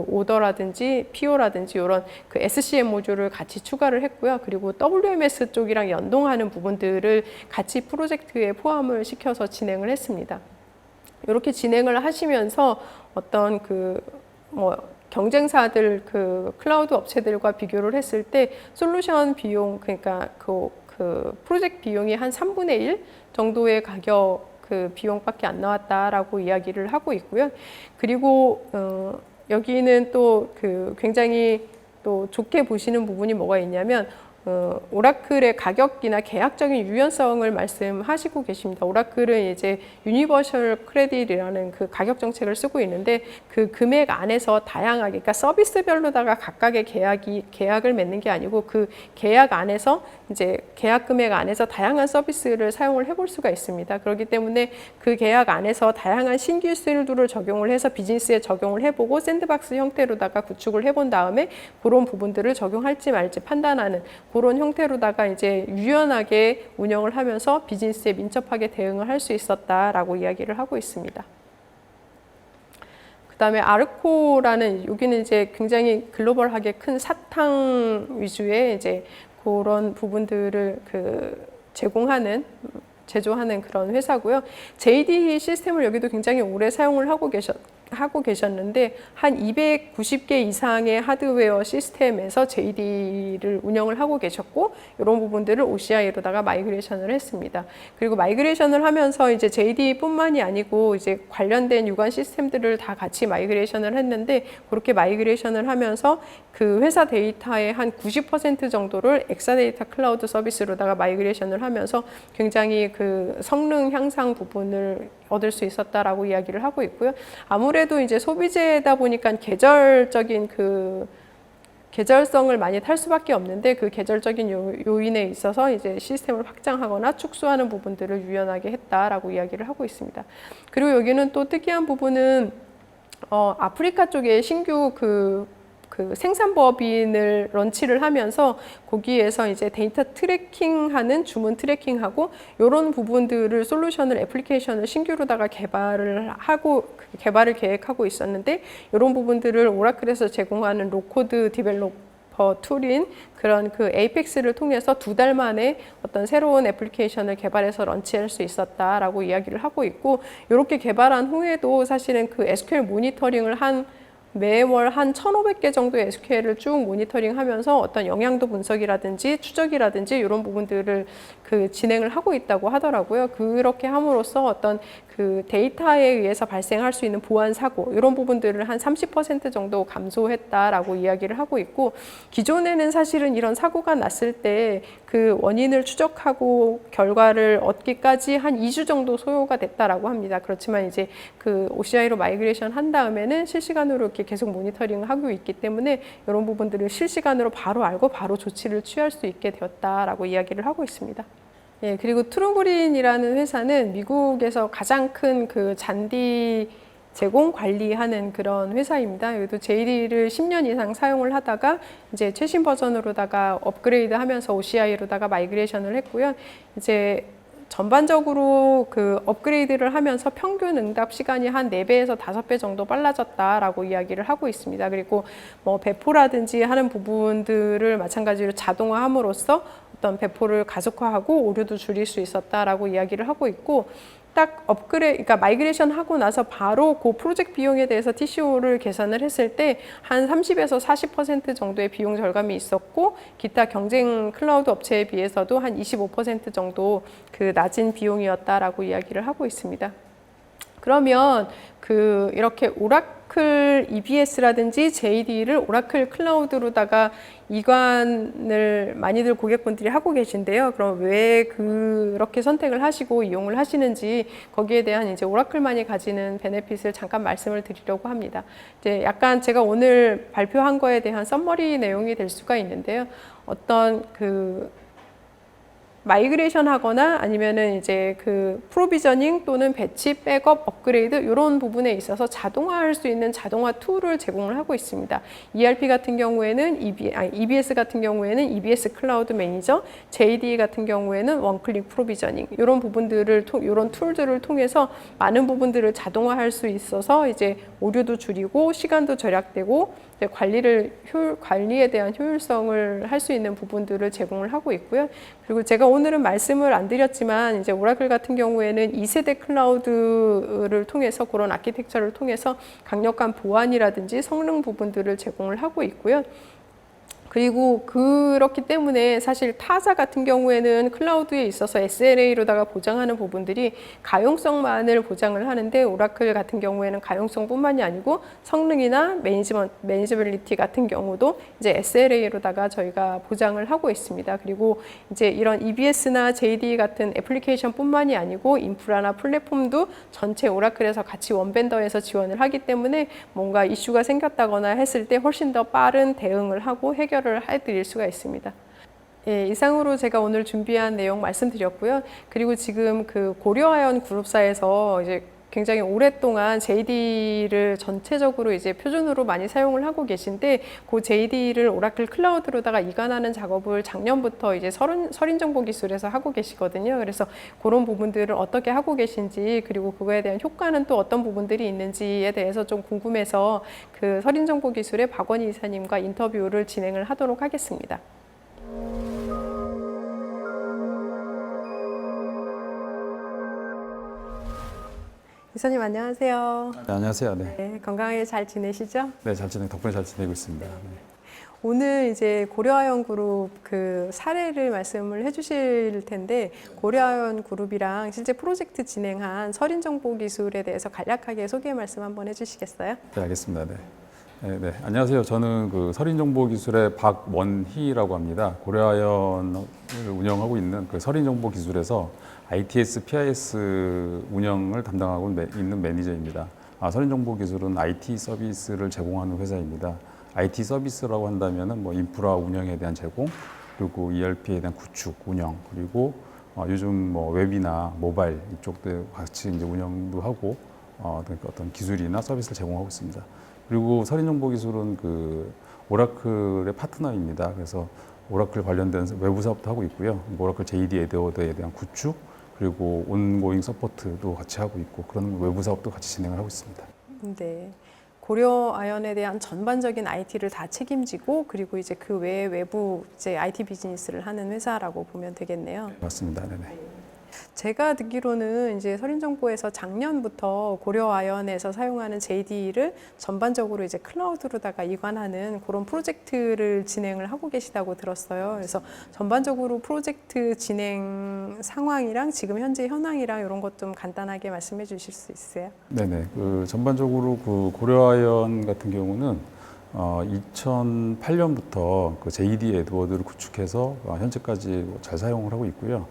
A: 오더라든지 PO라든지 이런 SCM 모듈을 같이 추가를 했고요. 그리고 WMS 쪽이랑 연동하는 부분들을 같이 프로젝트에 포함을 시켜서 진행을 했습니다. 이렇게 진행을 하시면서 어떤 경쟁사들 클라우드 업체들과 비교를 했을 때 솔루션 비용, 그러니까 프로젝트 비용이 한 3분의 1 정도의 가격 비용밖에 안 나왔다라고 이야기를 하고 있고요. 그리고 여기는 또 그 굉장히 또 좋게 보시는 부분이 뭐가 있냐면 오라클의 가격이나 계약적인 유연성을 말씀하시고 계십니다. 오라클은 이제 유니버셜 크레딧이라는 그 가격 정책을 쓰고 있는데 그 금액 안에서 다양하게, 그러니까 서비스별로다가 각각의 계약을 맺는 게 아니고 그 계약 안에서 이제 계약 금액 안에서 다양한 서비스를 사용을 해볼 수가 있습니다. 그렇기 때문에 그 계약 안에서 다양한 신기술들을 적용을 해서 비즈니스에 적용을 해보고 샌드박스 형태로다가 구축을 해본 다음에 그런 부분들을 적용할지 말지 판단하는 그런 형태로다가 이제 유연하게 운영을 하면서 비즈니스에 민첩하게 대응을 할 수 있었다라고 이야기를 하고 있습니다. 그다음에 아르코라는 여기는 이제 굉장히 글로벌하게 큰 사탕 위주의 이제 그런 부분들을 제조하는 그런 회사고요. JD 시스템을 여기도 굉장히 오래 사용을 하고 계셨는데 한 290개 이상의 하드웨어 시스템에서 JD를 운영을 하고 계셨고 이런 부분들을 OCI로다가 마이그레이션을 했습니다. 그리고 마이그레이션을 하면서 이제 JD뿐만이 아니고 이제 관련된 유관 시스템들을 다 같이 마이그레이션을 했는데 그렇게 마이그레이션을 하면서 그 회사 데이터의 한 90% 정도를 엑사데이터 클라우드 서비스로다가 마이그레이션을 하면서 굉장히 그 성능 향상 부분을 얻을 수 있었다라고 이야기를 하고 있고요. 아무래도 이제 소비재다 보니까 계절성을 많이 탈 수밖에 없는데 그 계절적인 요인에 있어서 이제 시스템을 확장하거나 축소하는 부분들을 유연하게 했다라고 이야기를 하고 있습니다. 그리고 여기는 또 특이한 부분은 아프리카 쪽에 신규 그 생산법인을 런치를 하면서 거기에서 이제 데이터 트래킹하는 주문 트래킹하고 이런 부분들을 솔루션을 애플리케이션을 신규로다가 개발을 계획하고 있었는데 이런 부분들을 오라클에서 제공하는 로코드 디벨로퍼 툴인 그런 그 에이펙스를 통해서 2달 만에 어떤 새로운 애플리케이션을 개발해서 런치할 수 있었다라고 이야기를 하고 있고 이렇게 개발한 후에도 사실은 그 SQL 모니터링을 매월 한 1,500개 정도의 SQL을 쭉 모니터링 하면서 어떤 영향도 분석이라든지 추적이라든지 이런 부분들을 진행을 하고 있다고 하더라고요. 그렇게 함으로써 어떤 그 데이터에 의해서 발생할 수 있는 보안 사고 이런 부분들을 한 30% 정도 감소했다라고 이야기를 하고 있고 기존에는 사실은 이런 사고가 났을 때 그 원인을 추적하고 결과를 얻기까지 한 2주 정도 소요가 됐다라고 합니다. 그렇지만 이제 그 OCI로 마이그레이션 한 다음에는 실시간으로 이렇게 계속 모니터링을 하고 있기 때문에 이런 부분들을 실시간으로 바로 알고 바로 조치를 취할 수 있게 되었다라고 이야기를 하고 있습니다. 예, 그리고 트루그린이라는 회사는 미국에서 가장 큰 그 잔디 제공 관리하는 그런 회사입니다. 여기도 JD를 10년 이상 사용을 하다가 이제 최신 버전으로다가 업그레이드 하면서 OCI로다가 마이그레이션을 했고요. 이제 전반적으로 그 업그레이드를 하면서 평균 응답 시간이 한 4배에서 5배 정도 빨라졌다라고 이야기를 하고 있습니다. 그리고 뭐 배포라든지 하는 부분들을 마찬가지로 자동화함으로써 어떤 배포를 가속화하고 오류도 줄일 수 있었다라고 이야기를 하고 있고 딱 그러니까 마이그레이션 하고 나서 바로 그 프로젝트 비용에 대해서 TCO를 계산을 했을 때 한 30에서 40% 정도의 비용 절감이 있었고 기타 경쟁 클라우드 업체에 비해서도 한 25% 정도 그 낮은 비용이었다라고 이야기를 하고 있습니다. 그러면 이렇게 오라클 EBS라든지 JD를 오라클 클라우드로다가 이관을 많이들 고객분들이 하고 계신데요. 그럼 왜 그렇게 선택을 하시고 이용을 하시는지 거기에 대한 이제 오라클만이 가지는 베네핏을 잠깐 말씀을 드리려고 합니다. 이제 약간 제가 오늘 발표한 거에 대한 썸머리 내용이 될 수가 있는데요. 어떤 마이그레이션 하거나 아니면은 이제 프로비저닝 또는 배치, 백업, 업그레이드 이런 부분에 있어서 자동화할 수 있는 자동화 툴을 제공을 하고 있습니다. ERP 같은 경우에는 EBS 같은 경우에는 EBS 클라우드 매니저, JD 같은 경우에는 원클릭 프로비저닝 이런 부분들을 이런 툴들을 통해서 많은 부분들을 자동화할 수 있어서 이제 오류도 줄이고 시간도 절약되고 관리에 대한 효율성을 할 수 있는 부분들을 제공을 하고 있고요. 그리고 제가 오늘은 말씀을 안 드렸지만 이제 오라클 같은 경우에는 2세대 클라우드를 통해서 그런 아키텍처를 통해서 강력한 보안이라든지 성능 부분들을 제공을 하고 있고요. 그리고 그렇기 때문에 사실 타자 같은 경우에는 클라우드에 있어서 SLA로다가 보장하는 부분들이 가용성만을 보장을 하는데 오라클 같은 경우에는 가용성뿐만이 아니고 성능이나 매니지빌리티 같은 경우도 이제 SLA로다가 저희가 보장을 하고 있습니다. 그리고 이제 이런 EBS나 JD 같은 애플리케이션뿐만이 아니고 인프라나 플랫폼도 전체 오라클에서 같이 원벤더에서 지원을 하기 때문에 뭔가 이슈가 생겼다거나 했을 때 훨씬 더 빠른 대응을 하고 해결을 해드릴 수가 있습니다. 예, 이상으로 제가 오늘 준비한 내용 말씀드렸고요. 그리고 지금 그 고려아연 그룹사에서 이제 굉장히 오랫동안 JD를 전체적으로 이제 표준으로 많이 사용을 하고 계신데 그 JD를 오라클 클라우드로다가 이관하는 작업을 작년부터 이제 서린정보기술에서 하고 계시거든요. 그래서 그런 부분들을 어떻게 하고 계신지 그리고 그거에 대한 효과는 또 어떤 부분들이 있는지에 대해서 좀 궁금해서 그 서린정보기술의 박원희 이사님과 인터뷰를 진행을 하도록 하겠습니다. 이사님 안녕하세요.
B: 네, 안녕하세요. 네.
A: 네, 건강하게 잘 지내시죠?
B: 네, 덕분에 잘 지내고 있습니다. 네.
A: 오늘 이제 고려아연 그룹 그 사례를 말씀을 해주실 텐데 고려아연 그룹이랑 실제 프로젝트 진행한 서린정보기술에 대해서 간략하게 소개 말씀 한번 해주시겠어요?
B: 네, 알겠습니다. 네. 네. 안녕하세요. 저는 그 서린정보기술의 박원희라고 합니다. 고려아연을 운영하고 있는 그 서린정보기술에서 ITS, PIS 운영을 담당하고 있는 매니저입니다. 서린정보기술은 IT 서비스를 제공하는 회사입니다. IT 서비스라고 한다면은 뭐 인프라 운영에 대한 제공, 그리고 ERP에 대한 구축, 운영, 그리고 요즘 뭐 웹이나 모바일 이쪽도 같이 이제 운영도 하고 어떤 기술이나 서비스를 제공하고 있습니다. 그리고 서린정보기술은 그 오라클의 파트너입니다. 그래서 오라클 관련된 외부 사업도 하고 있고요. 오라클 JD 에드워드에 대한 구축, 그리고 온고잉 서포트도 같이 하고 있고 그런 외부 사업도 같이 진행을 하고 있습니다.
A: 네. 고려아연에 대한 전반적인 IT를 다 책임지고 그리고 이제 그 외에 외부 이제 IT 비즈니스를 하는 회사라고 보면 되겠네요.
B: 네, 맞습니다. 네네.
A: 제가 듣기로는 이제 서린정보에서 작년부터 고려아연에서 사용하는 JD를 전반적으로 이제 클라우드로다가 이관하는 그런 프로젝트를 진행을 하고 계시다고 들었어요. 그래서 전반적으로 프로젝트 진행 상황이랑 지금 현재 현황이랑 이런 것 좀 간단하게 말씀해 주실 수 있어요?
B: 네네. 그 전반적으로 그 고려아연 같은 경우는 2008년부터 그 JD 에드워드를 구축해서 현재까지 잘 사용을 하고 있고요.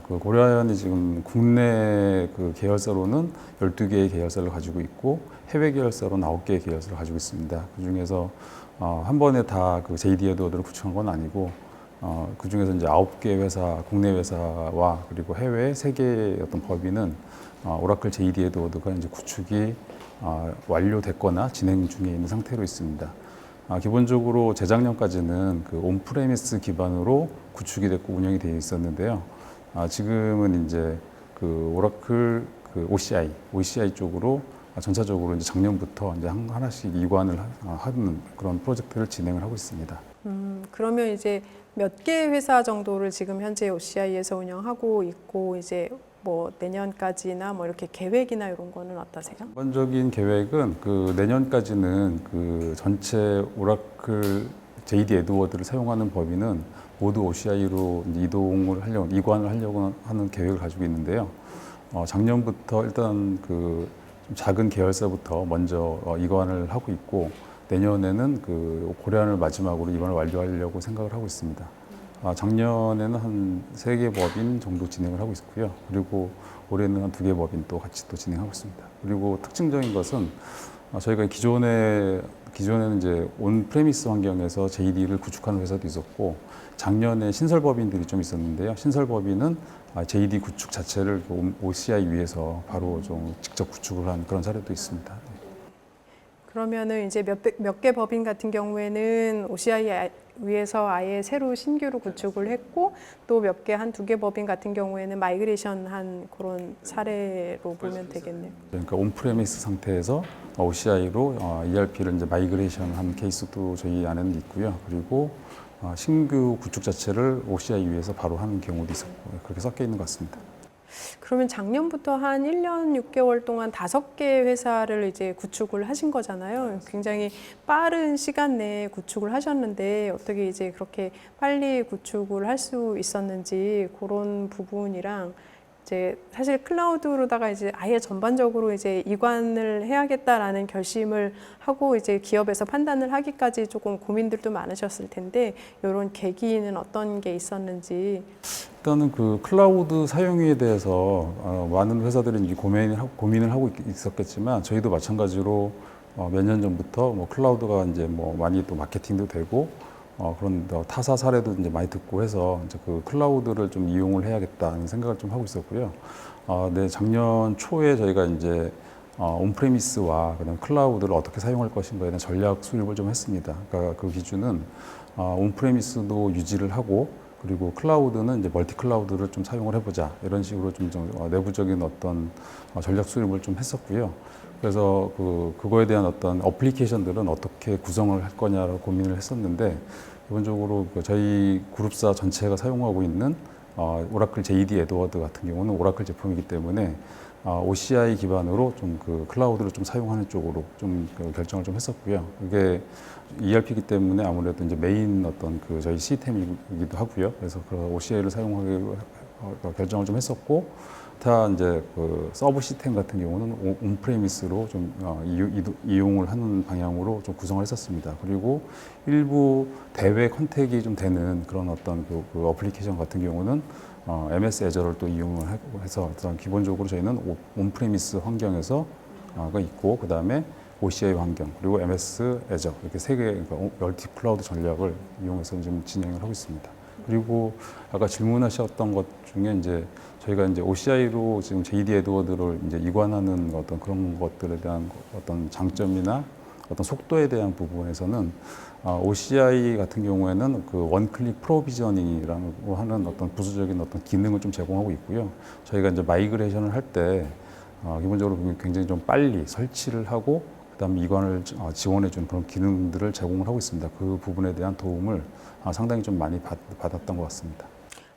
B: 그 고려아연이 지금 국내 그 계열사로는 12개의 계열사를 가지고 있고 해외 계열사로는 9개의 계열사를 가지고 있습니다. 그 중에서 한 번에 다 그 JD 에드워드를 구축한 건 아니고 그 중에서 이제 9개 회사, 국내 회사와 그리고 해외 3개의 어떤 법인은 오라클 JD 에드워드가 이제 구축이 완료됐거나 진행 중에 있는 상태로 있습니다. 기본적으로 재작년까지는 그 온프레미스 기반으로 구축이 됐고 운영이 되어 있었는데요. 지금은 이제 그 오라클 그 OCI 쪽으로 전차적으로 이제 작년부터 이제 하나씩 이관을 하는 그런 프로젝트를 진행을 하고 있습니다.
A: 그러면 이제 몇 개 회사 정도를 지금 현재 OCI에서 운영하고 있고 이제 뭐 내년까지나 뭐 이렇게 계획이나 이런 거는 어떠세요?
B: 전반적인 계획은 그 내년까지는 그 전체 오라클 JD 에드워드를 사용하는 법인은 모두 OCI로 이관을 하려고 하는 계획을 가지고 있는데요. 작년부터 일단 그 작은 계열사부터 먼저 이관을 하고 있고 내년에는 그 고려아연을 마지막으로 이관을 완료하려고 생각을 하고 있습니다. 작년에는 한 3개 법인 정도 진행을 하고 있고요. 그리고 올해는 한 2개 법인 또 같이 또 진행하고 있습니다. 그리고 특징적인 것은 저희가 기존에는 이제 온프레미스 환경에서 JD를 구축하는 회사도 있었고 작년에 신설 법인들이 좀 있었는데요. 신설 법인은 JD 구축 자체를 OCI 위에서 바로 좀 직접 구축을 한 그런 사례도 있습니다.
A: 그러면은 이제 몇 개 법인 같은 경우에는 OCI 위에서 아예 새로 신규로 구축을 했고 또 몇 개 한 2개 법인 같은 경우에는 마이그레이션 한 그런 사례로 보면 되겠네요.
B: 그러니까 온프레미스 상태에서 OCI로 ERP를 이제 마이그레이션 한 케이스도 저희 안에는 있고요. 그리고 신규 구축 자체를 OCI 위에서 바로 하는 경우도 있었고 그렇게 섞여 있는 것 같습니다.
A: 그러면 작년부터 한 1년 6개월 동안 5개 회사를 이제 구축을 하신 거잖아요. 굉장히 빠른 시간 내에 구축을 하셨는데 어떻게 이제 그렇게 빨리 구축을 할 수 있었는지 그런 부분이랑 이제 사실 클라우드로다가 이제 아예 전반적으로 이제 이관을 해야겠다라는 결심을 하고 이제 기업에서 판단을 하기까지 조금 고민들도 많으셨을 텐데 이런 계기는 어떤 게 있었는지.
B: 일단은 그 클라우드 사용에 대해서 많은 회사들이 이제 고민을 하고 있었겠지만 저희도 마찬가지로 몇 년 전부터 뭐 클라우드가 이제 뭐 많이 또 마케팅도 되고 그런 타사 사례도 이제 많이 듣고 해서 이제 그 클라우드를 좀 이용을 해야겠다는 생각을 좀 하고 있었고요. 네, 작년 초에 저희가 이제 온프레미스와 그다음 클라우드를 어떻게 사용할 것인가에 대한 전략 수립을 좀 했습니다. 그러니까 그 기준은 온프레미스도 유지를 하고 그리고 클라우드는 이제 멀티 클라우드를 좀 사용을 해보자 이런 식으로 좀 내부적인 어떤 전략 수립을 좀 했었고요. 그래서 그거에 대한 어떤 어플리케이션들은 어떻게 구성을 할 거냐라고 고민을 했었는데 기본적으로 저희 그룹사 전체가 사용하고 있는 오라클 JD 에드워드 같은 경우는 오라클 제품이기 때문에 OCI 기반으로 좀 그 클라우드를 좀 사용하는 쪽으로 좀 결정을 좀 했었고요. 이게 ERP이기 때문에 아무래도 이제 메인 어떤 그 저희 시스템이기도 하고요. 그래서 그 OCI를 사용하기로 결정을 좀 했었고, 다 이제 그 서브 시스템 같은 경우는 온프레미스로 좀 이용을 하는 방향으로 좀 구성을 했었습니다. 그리고 일부 대외 컨택이 좀 되는 그런 어떤 그 어플리케이션 같은 경우는 MS 애저를 또 이용을 해서 기본적으로 저희는 온프레미스 환경에서 가 있고 그 다음에 OCI 환경 그리고 MS 애저 이렇게 세 개 그러니까 멀티 클라우드 전략을 이용해서 지금 진행을 하고 있습니다. 그리고 아까 질문하셨던 것 중에 이제 저희가 이제 OCI로 지금 JD 에드워드를 이제 이관하는 어떤 그런 것들에 대한 어떤 장점이나 어떤 속도에 대한 부분에서는 OCI 같은 경우에는 그 원클릭 프로비저닝이라고 하는 어떤 부수적인 어떤 기능을 좀 제공하고 있고요. 저희가 이제 마이그레이션을 할 때 기본적으로 굉장히 좀 빨리 설치를 하고 그다음에 이관을 지원해 주는 그런 기능들을 제공을 하고 있습니다. 그 부분에 대한 도움을 상당히 좀 많이 받았던 것 같습니다.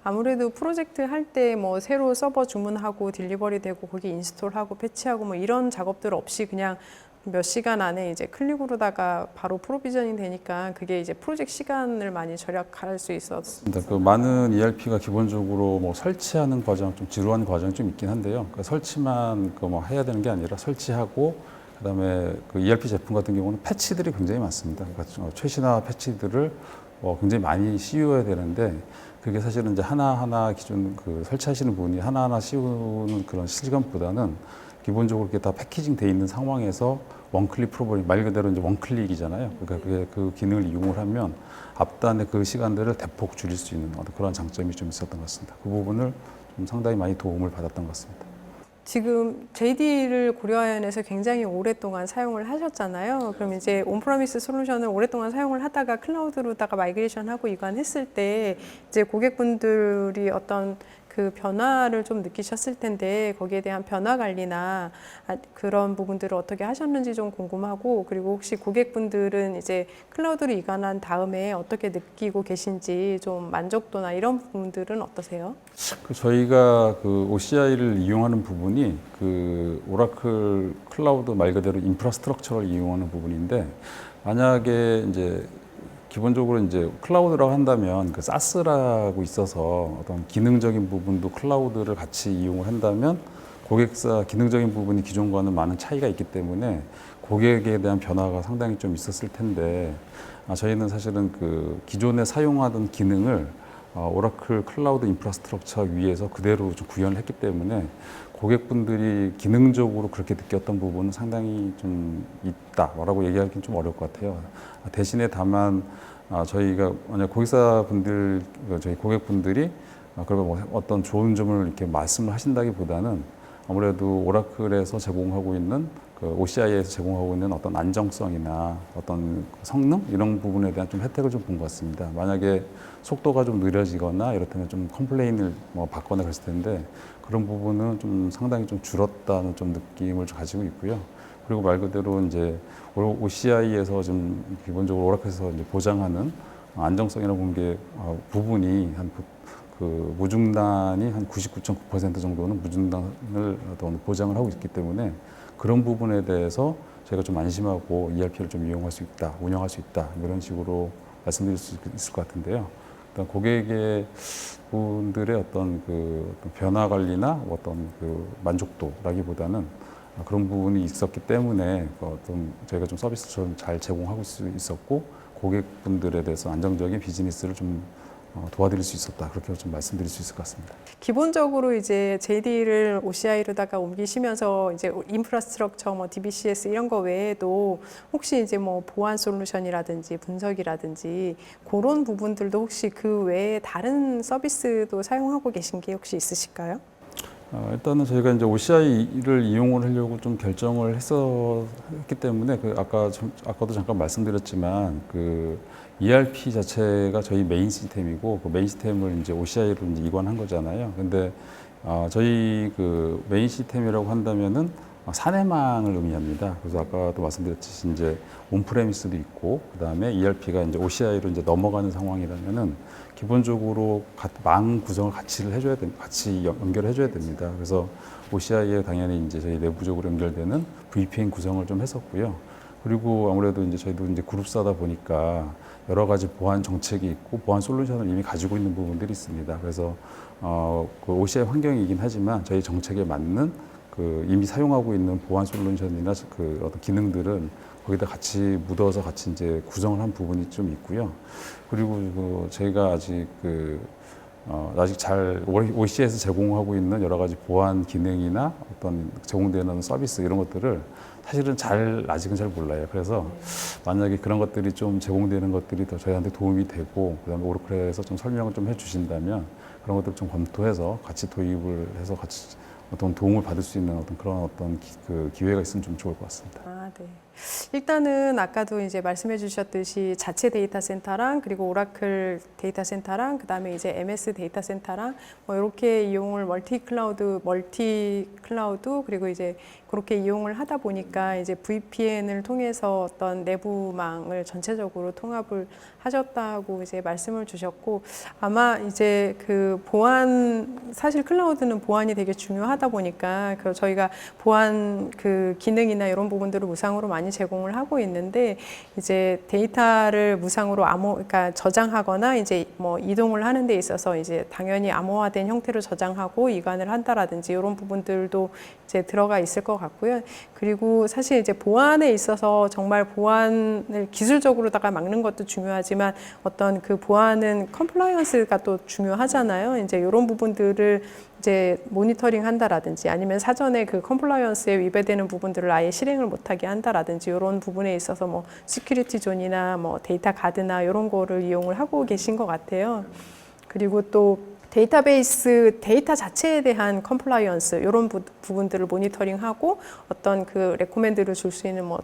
A: 아무래도 프로젝트 할 때 뭐 새로 서버 주문하고 딜리버리 되고 거기 인스톨하고 패치하고 뭐 이런 작업들 없이 그냥 몇 시간 안에 이제 클릭으로다가 바로 프로비저닝 되니까 그게 이제 프로젝트 시간을 많이 절약할 수 있었습니다.
B: 그 많은 ERP가 기본적으로 뭐 설치하는 과정, 좀 지루한 과정이 좀 있긴 한데요. 그 설치만 그 뭐 해야 되는 게 아니라 설치하고 그다음에 그 ERP 제품 같은 경우는 패치들이 굉장히 많습니다. 그러니까 최신화 패치들을 굉장히 많이 씌워야 되는데 그게 사실은 이제 하나하나 기존 그 설치하시는 분이 하나하나 씌우는 그런 시간보다는 기본적으로 이렇게 다 패키징 돼 있는 상황에서 원클릭 프로그램 말 그대로 이제 원클릭이잖아요. 그러니까 그게 그 기능을 이용을 하면 앞단의 그 시간들을 대폭 줄일 수 있는 그런 장점이 좀 있었던 것 같습니다. 그 부분을 좀 상당히 많이 도움을 받았던 것 같습니다.
A: 지금 JD를 고려하연에서 굉장히 오랫동안 사용을 하셨잖아요. 그럼 이제 온프라미스 솔루션을 오랫동안 사용을 하다가 클라우드로다가 마이그레이션하고 이관했을 때 이제 고객분들이 어떤 그 변화를 좀 느끼셨을 텐데 거기에 대한 변화 관리나 그런 부분들을 어떻게 하셨는지 좀 궁금하고 그리고 혹시 고객분들은 이제 클라우드로 이관한 다음에 어떻게 느끼고 계신지 좀 만족도나 이런 부분들은 어떠세요?
B: 저희가 그 OCI를 이용하는 부분이 그 오라클 클라우드 말 그대로 인프라스트럭처를 이용하는 부분인데 만약에 이제 기본적으로 이제 클라우드라고 한다면 그 사스라고 있어서 어떤 기능적인 부분도 클라우드를 같이 이용을 한다면 고객사 기능적인 부분이 기존과는 많은 차이가 있기 때문에 고객에 대한 변화가 상당히 좀 있었을 텐데 저희는 사실은 그 기존에 사용하던 기능을 오라클 클라우드 인프라스트럭처 위에서 그대로 좀 구현을 했기 때문에 고객분들이 기능적으로 그렇게 느꼈던 부분은 상당히 좀 있다라고 얘기하기는 좀 어려울 것 같아요. 대신에 다만 저희가 만약 고객사분들, 저희 고객분들이 그러면 뭐 어떤 좋은 점을 이렇게 말씀을 하신다기보다는 아무래도 오라클에서 제공하고 있는 그 OCI에서 제공하고 있는 어떤 안정성이나 어떤 성능 이런 부분에 대한 좀 혜택을 좀 본 것 같습니다. 만약에 속도가 좀 느려지거나 이렇다면 좀 컴플레인을 뭐 받거나 그랬을 텐데 그런 부분은 좀 상당히 좀 줄었다는 좀 느낌을 좀 가지고 있고요. 그리고 말 그대로 이제 OCI에서 좀 기본적으로 오라클에서 이제 보장하는 안정성이라는 게 부분이 한 그 무중단이 한 99.9% 정도는 무중단을 어떤 보장을 하고 있기 때문에 그런 부분에 대해서 저희가 좀 안심하고 ERP를 좀 이용할 수 있다, 운영할 수 있다 이런 식으로 말씀드릴 수 있을 것 같은데요. 일단 고객의 분들의 어떤 그 변화 관리나 어떤 그 만족도라기보다는 그런 부분이 있었기 때문에 어떤 저희가 좀 서비스를 좀 잘 제공하고 있었고 고객분들에 대해서 안정적인 비즈니스를 좀 도와드릴 수 있었다 그렇게 좀 말씀드릴 수 있을 것 같습니다.
A: 기본적으로 이제 JD를 OCI로다가 옮기시면서 이제 인프라스트럭처, 뭐 DBCS 이런 거 외에도 혹시 이제 뭐 보안 솔루션이라든지 분석이라든지 그런 부분들도 혹시 그 외에 다른 서비스도 사용하고 계신 게 혹시 있으실까요?
B: 일단은 저희가 이제 OCI를 이용을 하려고 좀 결정을 했기 때문에 아까도 잠깐 말씀드렸지만 그 ERP 자체가 저희 메인 시스템이고 그 메인 시스템을 이제 OCI로 이제 이관한 거잖아요. 근데 저희 그 메인 시스템이라고 한다면은 사내망을 의미합니다. 그래서 아까도 말씀드렸듯이 이제 온프레미스도 있고 그다음에 ERP가 이제 OCI로 이제 넘어가는 상황이라면은 기본적으로 망 구성을 같이 연결을 해줘야 됩니다. 그래서 OCI에 당연히 이제 저희 내부적으로 연결되는 VPN 구성을 좀 했었고요. 그리고 아무래도 이제 저희도 이제 그룹사다 보니까 여러 가지 보안 정책이 있고 보안 솔루션을 이미 가지고 있는 부분들이 있습니다. 그래서 그 OCI 환경이긴 하지만 저희 정책에 맞는 그 이미 사용하고 있는 보안 솔루션이나 그 어떤 기능들은 거기다 같이 묻어서 같이 이제 구성을 한 부분이 좀 있고요. 그리고 그 저희가 아직 잘 OC에서 제공하고 있는 여러 가지 보안 기능이나 어떤 제공되는 서비스 이런 것들을 사실은 아직은 잘 몰라요. 그래서 만약에 그런 것들이 좀 제공되는 것들이 더 저희한테 도움이 되고 그다음에 오라클에서 좀 설명을 좀 해주신다면 그런 것들 좀 검토해서 같이 도입을 해서 같이 어떤 도움을 받을 수 있는 그런 그 기회가 있으면 좀 좋을 것 같습니다.
A: 네. 일단은 아까도 이제 말씀해 주셨듯이 자체 데이터 센터랑 그리고 오라클 데이터 센터랑 그다음에 이제 MS 데이터 센터랑 뭐 이렇게 이용을 멀티 클라우드 그리고 이제 그렇게 이용을 하다 보니까 이제 VPN을 통해서 어떤 내부망을 전체적으로 통합을 하셨다고 이제 말씀을 주셨고 아마 이제 그 사실 클라우드는 보안이 되게 중요하다 보니까 그 저희가 보안 그 기능이나 이런 부분들을 무상으로 많이 제공을 하고 있는데 이제 데이터를 무상으로 그러니까 저장하거나 이제 뭐 이동을 하는 데 있어서 이제 당연히 암호화된 형태로 저장하고 이관을 한다라든지 이런 부분들도 이제 들어가 있을 것 같고요. 그리고 사실 이제 보안에 있어서 정말 보안을 기술적으로다가 막는 것도 중요하지만 어떤 그 보안은 컴플라이언스가 또 중요하잖아요. 이제 이런 부분들을 이제 모니터링 한다라든지 아니면 사전에 그 컴플라이언스에 위배되는 부분들을 아예 실행을 못하게 한다라든지 이런 부분에 있어서 뭐 시큐리티 존이나 뭐 데이터 가드나 이런 거를 이용을 하고 계신 것 같아요. 그리고 또 데이터베이스 데이터 자체에 대한 컴플라이언스 이런 부분들을 모니터링하고 어떤 그 레코멘드를 줄 수 있는 뭐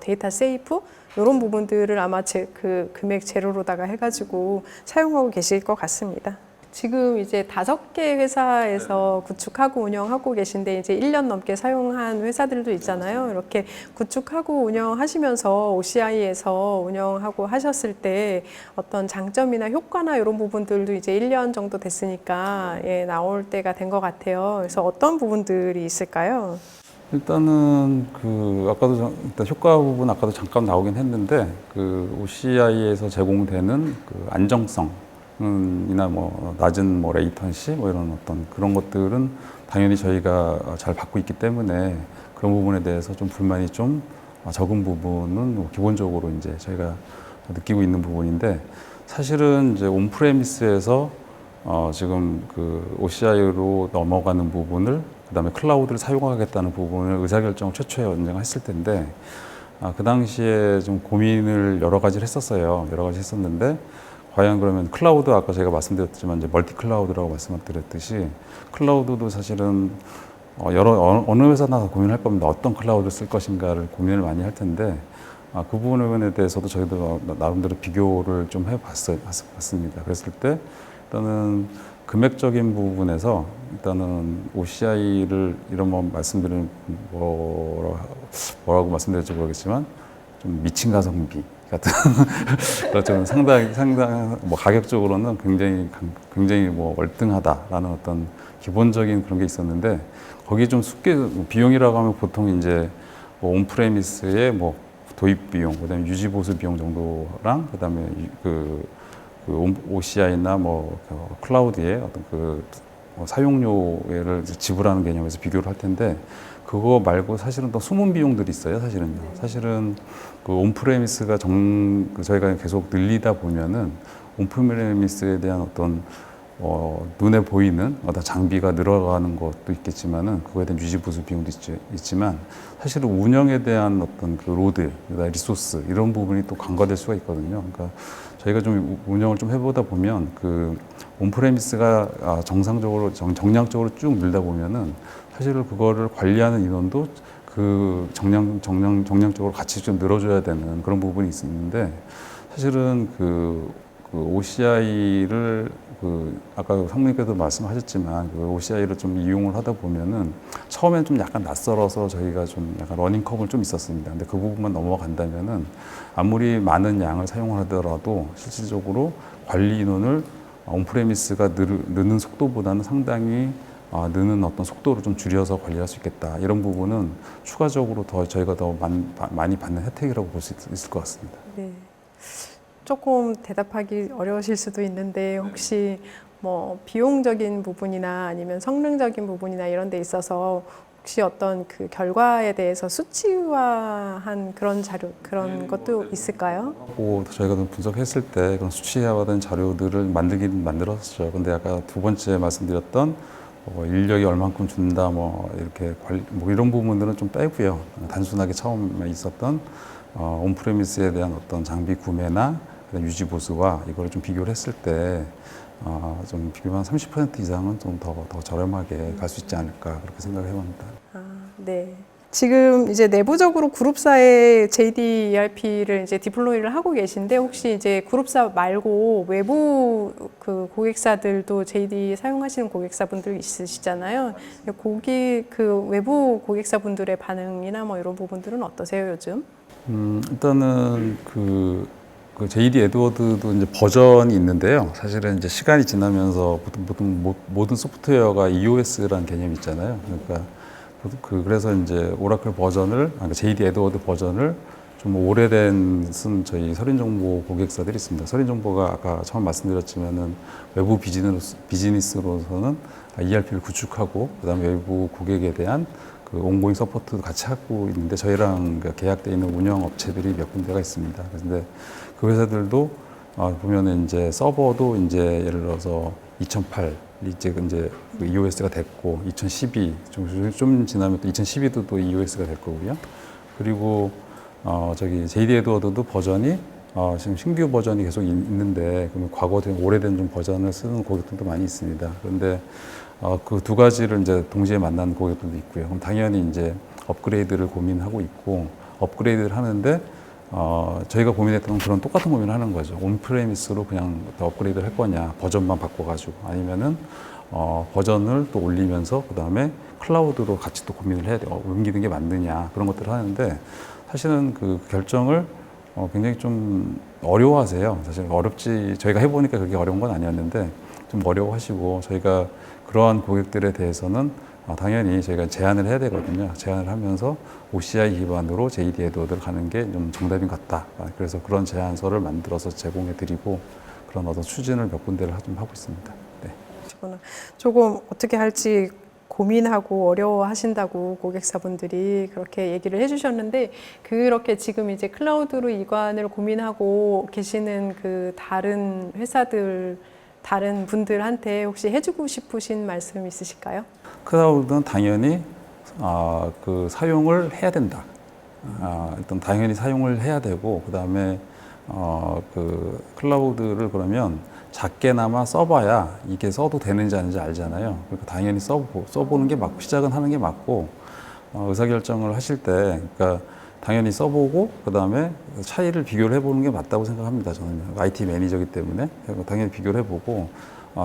A: 데이터 세이프 이런 부분들을 아마 그 금액 제로로다가 해가지고 사용하고 계실 것 같습니다. 지금 이제 5개 회사에서 구축하고 운영하고 계신데 이제 1년 넘게 사용한 회사들도 있잖아요. 이렇게 구축하고 운영하시면서 OCI에서 운영하고 하셨을 때 어떤 장점이나 효과나 이런 부분들도 이제 1년 정도 됐으니까 나올 때가 된 것 같아요. 그래서 어떤 부분들이 있을까요?
B: 일단은 일단 효과 부분 아까도 잠깐 나오긴 했는데 그 OCI에서 제공되는 그 안정성 이나 뭐 낮은 뭐 레이턴시 뭐 이런 어떤 그런 것들은 당연히 저희가 잘 받고 있기 때문에 그런 부분에 대해서 좀 불만이 좀 적은 부분은 뭐 기본적으로 이제 저희가 느끼고 있는 부분인데 사실은 이제 온프레미스에서 지금 그 OCI로 넘어가는 부분을 그다음에 클라우드를 사용하겠다는 부분을 의사결정을 최초에 언젠가 했을 텐데 그 당시에 좀 고민을 여러 가지를 했었어요. 여러 가지 했었는데 과연 그러면 클라우드 아까 제가 말씀드렸지만 이제 멀티 클라우드라고 말씀드렸듯이 클라우드도 사실은 어느 회사나 고민할 겁니다. 어떤 클라우드를 쓸 것인가를 고민을 많이 할 텐데 그 부분에 대해서도 저희도 나름대로 비교를 좀 해봤습니다. 그랬을 때 일단은 금액적인 부분에서 일단은 OCI를 이런 뭐 말씀드리는 뭐라고 말씀드릴지 모르겠지만 좀 미친 가성비 같은 그렇죠. 상당 뭐 가격적으로는 굉장히 뭐 월등하다라는 어떤 기본적인 그런 게 있었는데 거기 좀 숙게 비용이라고 하면 보통 이제 뭐 온프레미스의 뭐 도입 비용, 그다음에 유지 보수 비용 정도랑 그다음에 OCI나 뭐 클라우드의 어떤 사용료를 지불하는 개념에서 비교를 할 텐데 그거 말고 사실은 더 숨은 비용들이 있어요. 사실은 그 온프레미스가 저희가 계속 늘리다 보면은 온프레미스에 대한 어떤 눈에 보이는 어떤 장비가 늘어가는 것도 있겠지만은 그거에 대한 유지 보수 비용도 있지만 사실은 운영에 대한 어떤 그 로드, 리소스 이런 부분이 또 간과될 수가 있거든요. 그러니까 저희가 좀 운영을 좀 해보다 보면 그 온프레미스가 정량적으로 쭉 늘다 보면은 사실은 그거를 관리하는 인원도 그 정량적으로 같이 좀 늘어줘야 되는 그런 부분이 있는데 사실은 그 OCI를 아까 상무님께도 말씀하셨지만 그 OCI를 좀 이용을 하다 보면은 처음엔 좀 약간 낯설어서 저희가 좀 약간 러닝컵은 좀 있었습니다. 근데 그 부분만 넘어간다면은 아무리 많은 양을 사용하더라도 실질적으로 관리 인원을 온프레미스가 느는 속도보다는 상당히 느는 어떤 속도를 좀 줄여서 관리할 수 있겠다. 이런 부분은 추가적으로 저희가 더 많이 받는 혜택이라고 볼 수 있을 것 같습니다.
A: 네. 조금 대답하기 어려우실 수도 있는데 혹시 뭐 비용적인 부분이나 아니면 성능적인 부분이나 이런 데 있어서 혹시 어떤 그 결과에 대해서 수치화한 그런 자료 그런 것도 있을까요?
B: 저희가 분석했을 때 그런 수치화된 자료들을 만들었죠. 근데 아까 두 번째 말씀드렸던 인력이 얼만큼 준다 이렇게 이런 부분들은 좀 빼고요. 단순하게 처음에 있었던 온프레미스에 대한 어떤 장비 구매나 유지 보수와 이걸 좀 비교를 했을 때 좀 비교한 30% 이상은 좀 더 저렴하게 갈 수 있지 않을까 그렇게 생각을 해봅니다.
A: 네. 지금 이제 내부적으로 그룹사의 JD ERP를 이제 디플로이를 하고 계신데 혹시 이제 그룹사 말고 외부 그 고객사들도 JD 사용하시는 고객사분들 있으시잖아요. 거기 그 외부 고객사분들의 반응이나 뭐 이런 부분들은 어떠세요, 요즘?
B: 일단은 그 JD 에드워드도 이제 버전이 있는데요. 사실은 이제 시간이 지나면서 보통 모든 소프트웨어가 EOS라는 개념이 있잖아요. 그러니까 그래서 이제 오라클 버전을, JD 에드워드 버전을 좀 오래된 저희 서린정보 고객사들이 있습니다. 서린정보가 아까 처음 말씀드렸지만은 외부 비즈니스로서는 ERP를 구축하고 그다음에 외부 고객에 대한 그 온고잉 서포트도 같이 하고 있는데 저희랑 계약돼 있는 운영 업체들이 몇 군데가 있습니다. 그런데 그 회사들도 보면은 이제 서버도 이제 예를 들어서 2008 이제 그 EOS가 됐고 2012 좀 지나면 또 2012도 또 EOS가 될 거고요. 그리고 JD 에드워드도 버전이 지금 신규 버전이 계속 있는데 그러면 과거 오래된 좀 버전을 쓰는 고객들도 많이 있습니다. 그런데 그 두 가지를 이제 동시에 만나는 고객들도 있고요. 그럼 당연히 이제 업그레이드를 고민하고 있고 업그레이드를 하는데 저희가 고민했던 그런 똑같은 고민을 하는 거죠. 온프레미스로 그냥 업그레이드를 할 거냐, 버전만 바꿔가지고 아니면은 버전을 또 올리면서 그 다음에 클라우드로 같이 또 고민을 해야 돼. 옮기는 게 맞느냐 그런 것들을 하는데 사실은 그 결정을 굉장히 좀 어려워하세요. 사실 저희가 해보니까 그렇게 어려운 건 아니었는데 좀 어려워하시고 저희가 그러한 고객들에 대해서는 당연히 저희가 제안을 해야 되거든요. 제안을 하면서 OCI 기반으로 JD 에드워드를 가는 게 좀 정답인 것 같다. 그래서 그런 제안서를 만들어서 제공해 드리고 그런 어떤 추진을 몇 군데를 좀 하고 있습니다. 네.
A: 조금 어떻게 할지 고민하고 어려워하신다고 고객사분들이 그렇게 얘기를 해주셨는데 그렇게 지금 이제 클라우드로 이관을 고민하고 계시는 그 다른 회사들 다른 분들한테 혹시 해주고 싶으신 말씀 있으실까요?
B: 클라우드는 당연히 그 사용을 해야 된다. 일단 당연히 사용을 해야 되고 그 다음에 그 클라우드를 그러면 작게나마 써봐야 이게 써도 되는지 아닌지 알잖아요. 그러니까 당연히 써보는 게 맞고 시작은 하는 게 맞고 의사결정을 하실 때 그러니까 당연히 써보고 그 다음에 차이를 비교를 해보는 게 맞다고 생각합니다. 저는 IT 매니저이기 때문에 당연히 비교를 해보고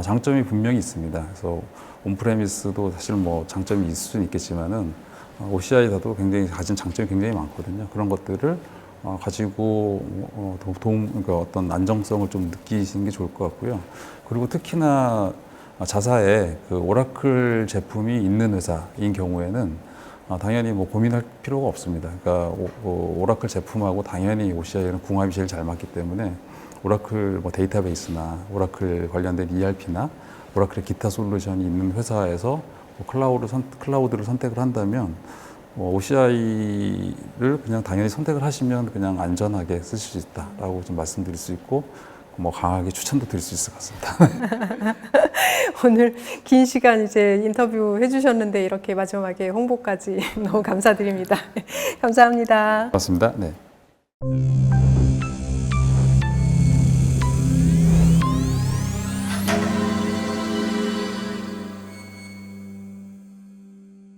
B: 장점이 분명히 있습니다. 그래서 온프레미스도 사실 뭐 장점이 있을 수는 있겠지만은 OCI에서도 굉장히 가진 장점이 굉장히 많거든요. 그런 것들을 가지고 그러니까 어떤 안정성을 좀 느끼시는 게 좋을 것 같고요. 그리고 특히나 자사에 그 오라클 제품이 있는 회사인 경우에는 당연히 뭐 고민할 필요가 없습니다. 그러니까 오라클 제품하고 당연히 OCI는 궁합이 제일 잘 맞기 때문에 오라클 뭐 데이터베이스나 오라클 관련된 ERP나 오라클의 기타 솔루션이 있는 회사에서 클라우드를 선택을 한다면 OCI를 그냥 당연히 선택을 하시면 그냥 안전하게 쓰실 수 있다라고 좀 말씀드릴 수 있고 뭐 강하게 추천도 드릴 수 있을 것 같습니다.
A: 오늘 긴 시간 이제 인터뷰 해주셨는데 이렇게 마지막에 홍보까지 너무 감사드립니다. 감사합니다.
B: 고맙습니다. 네.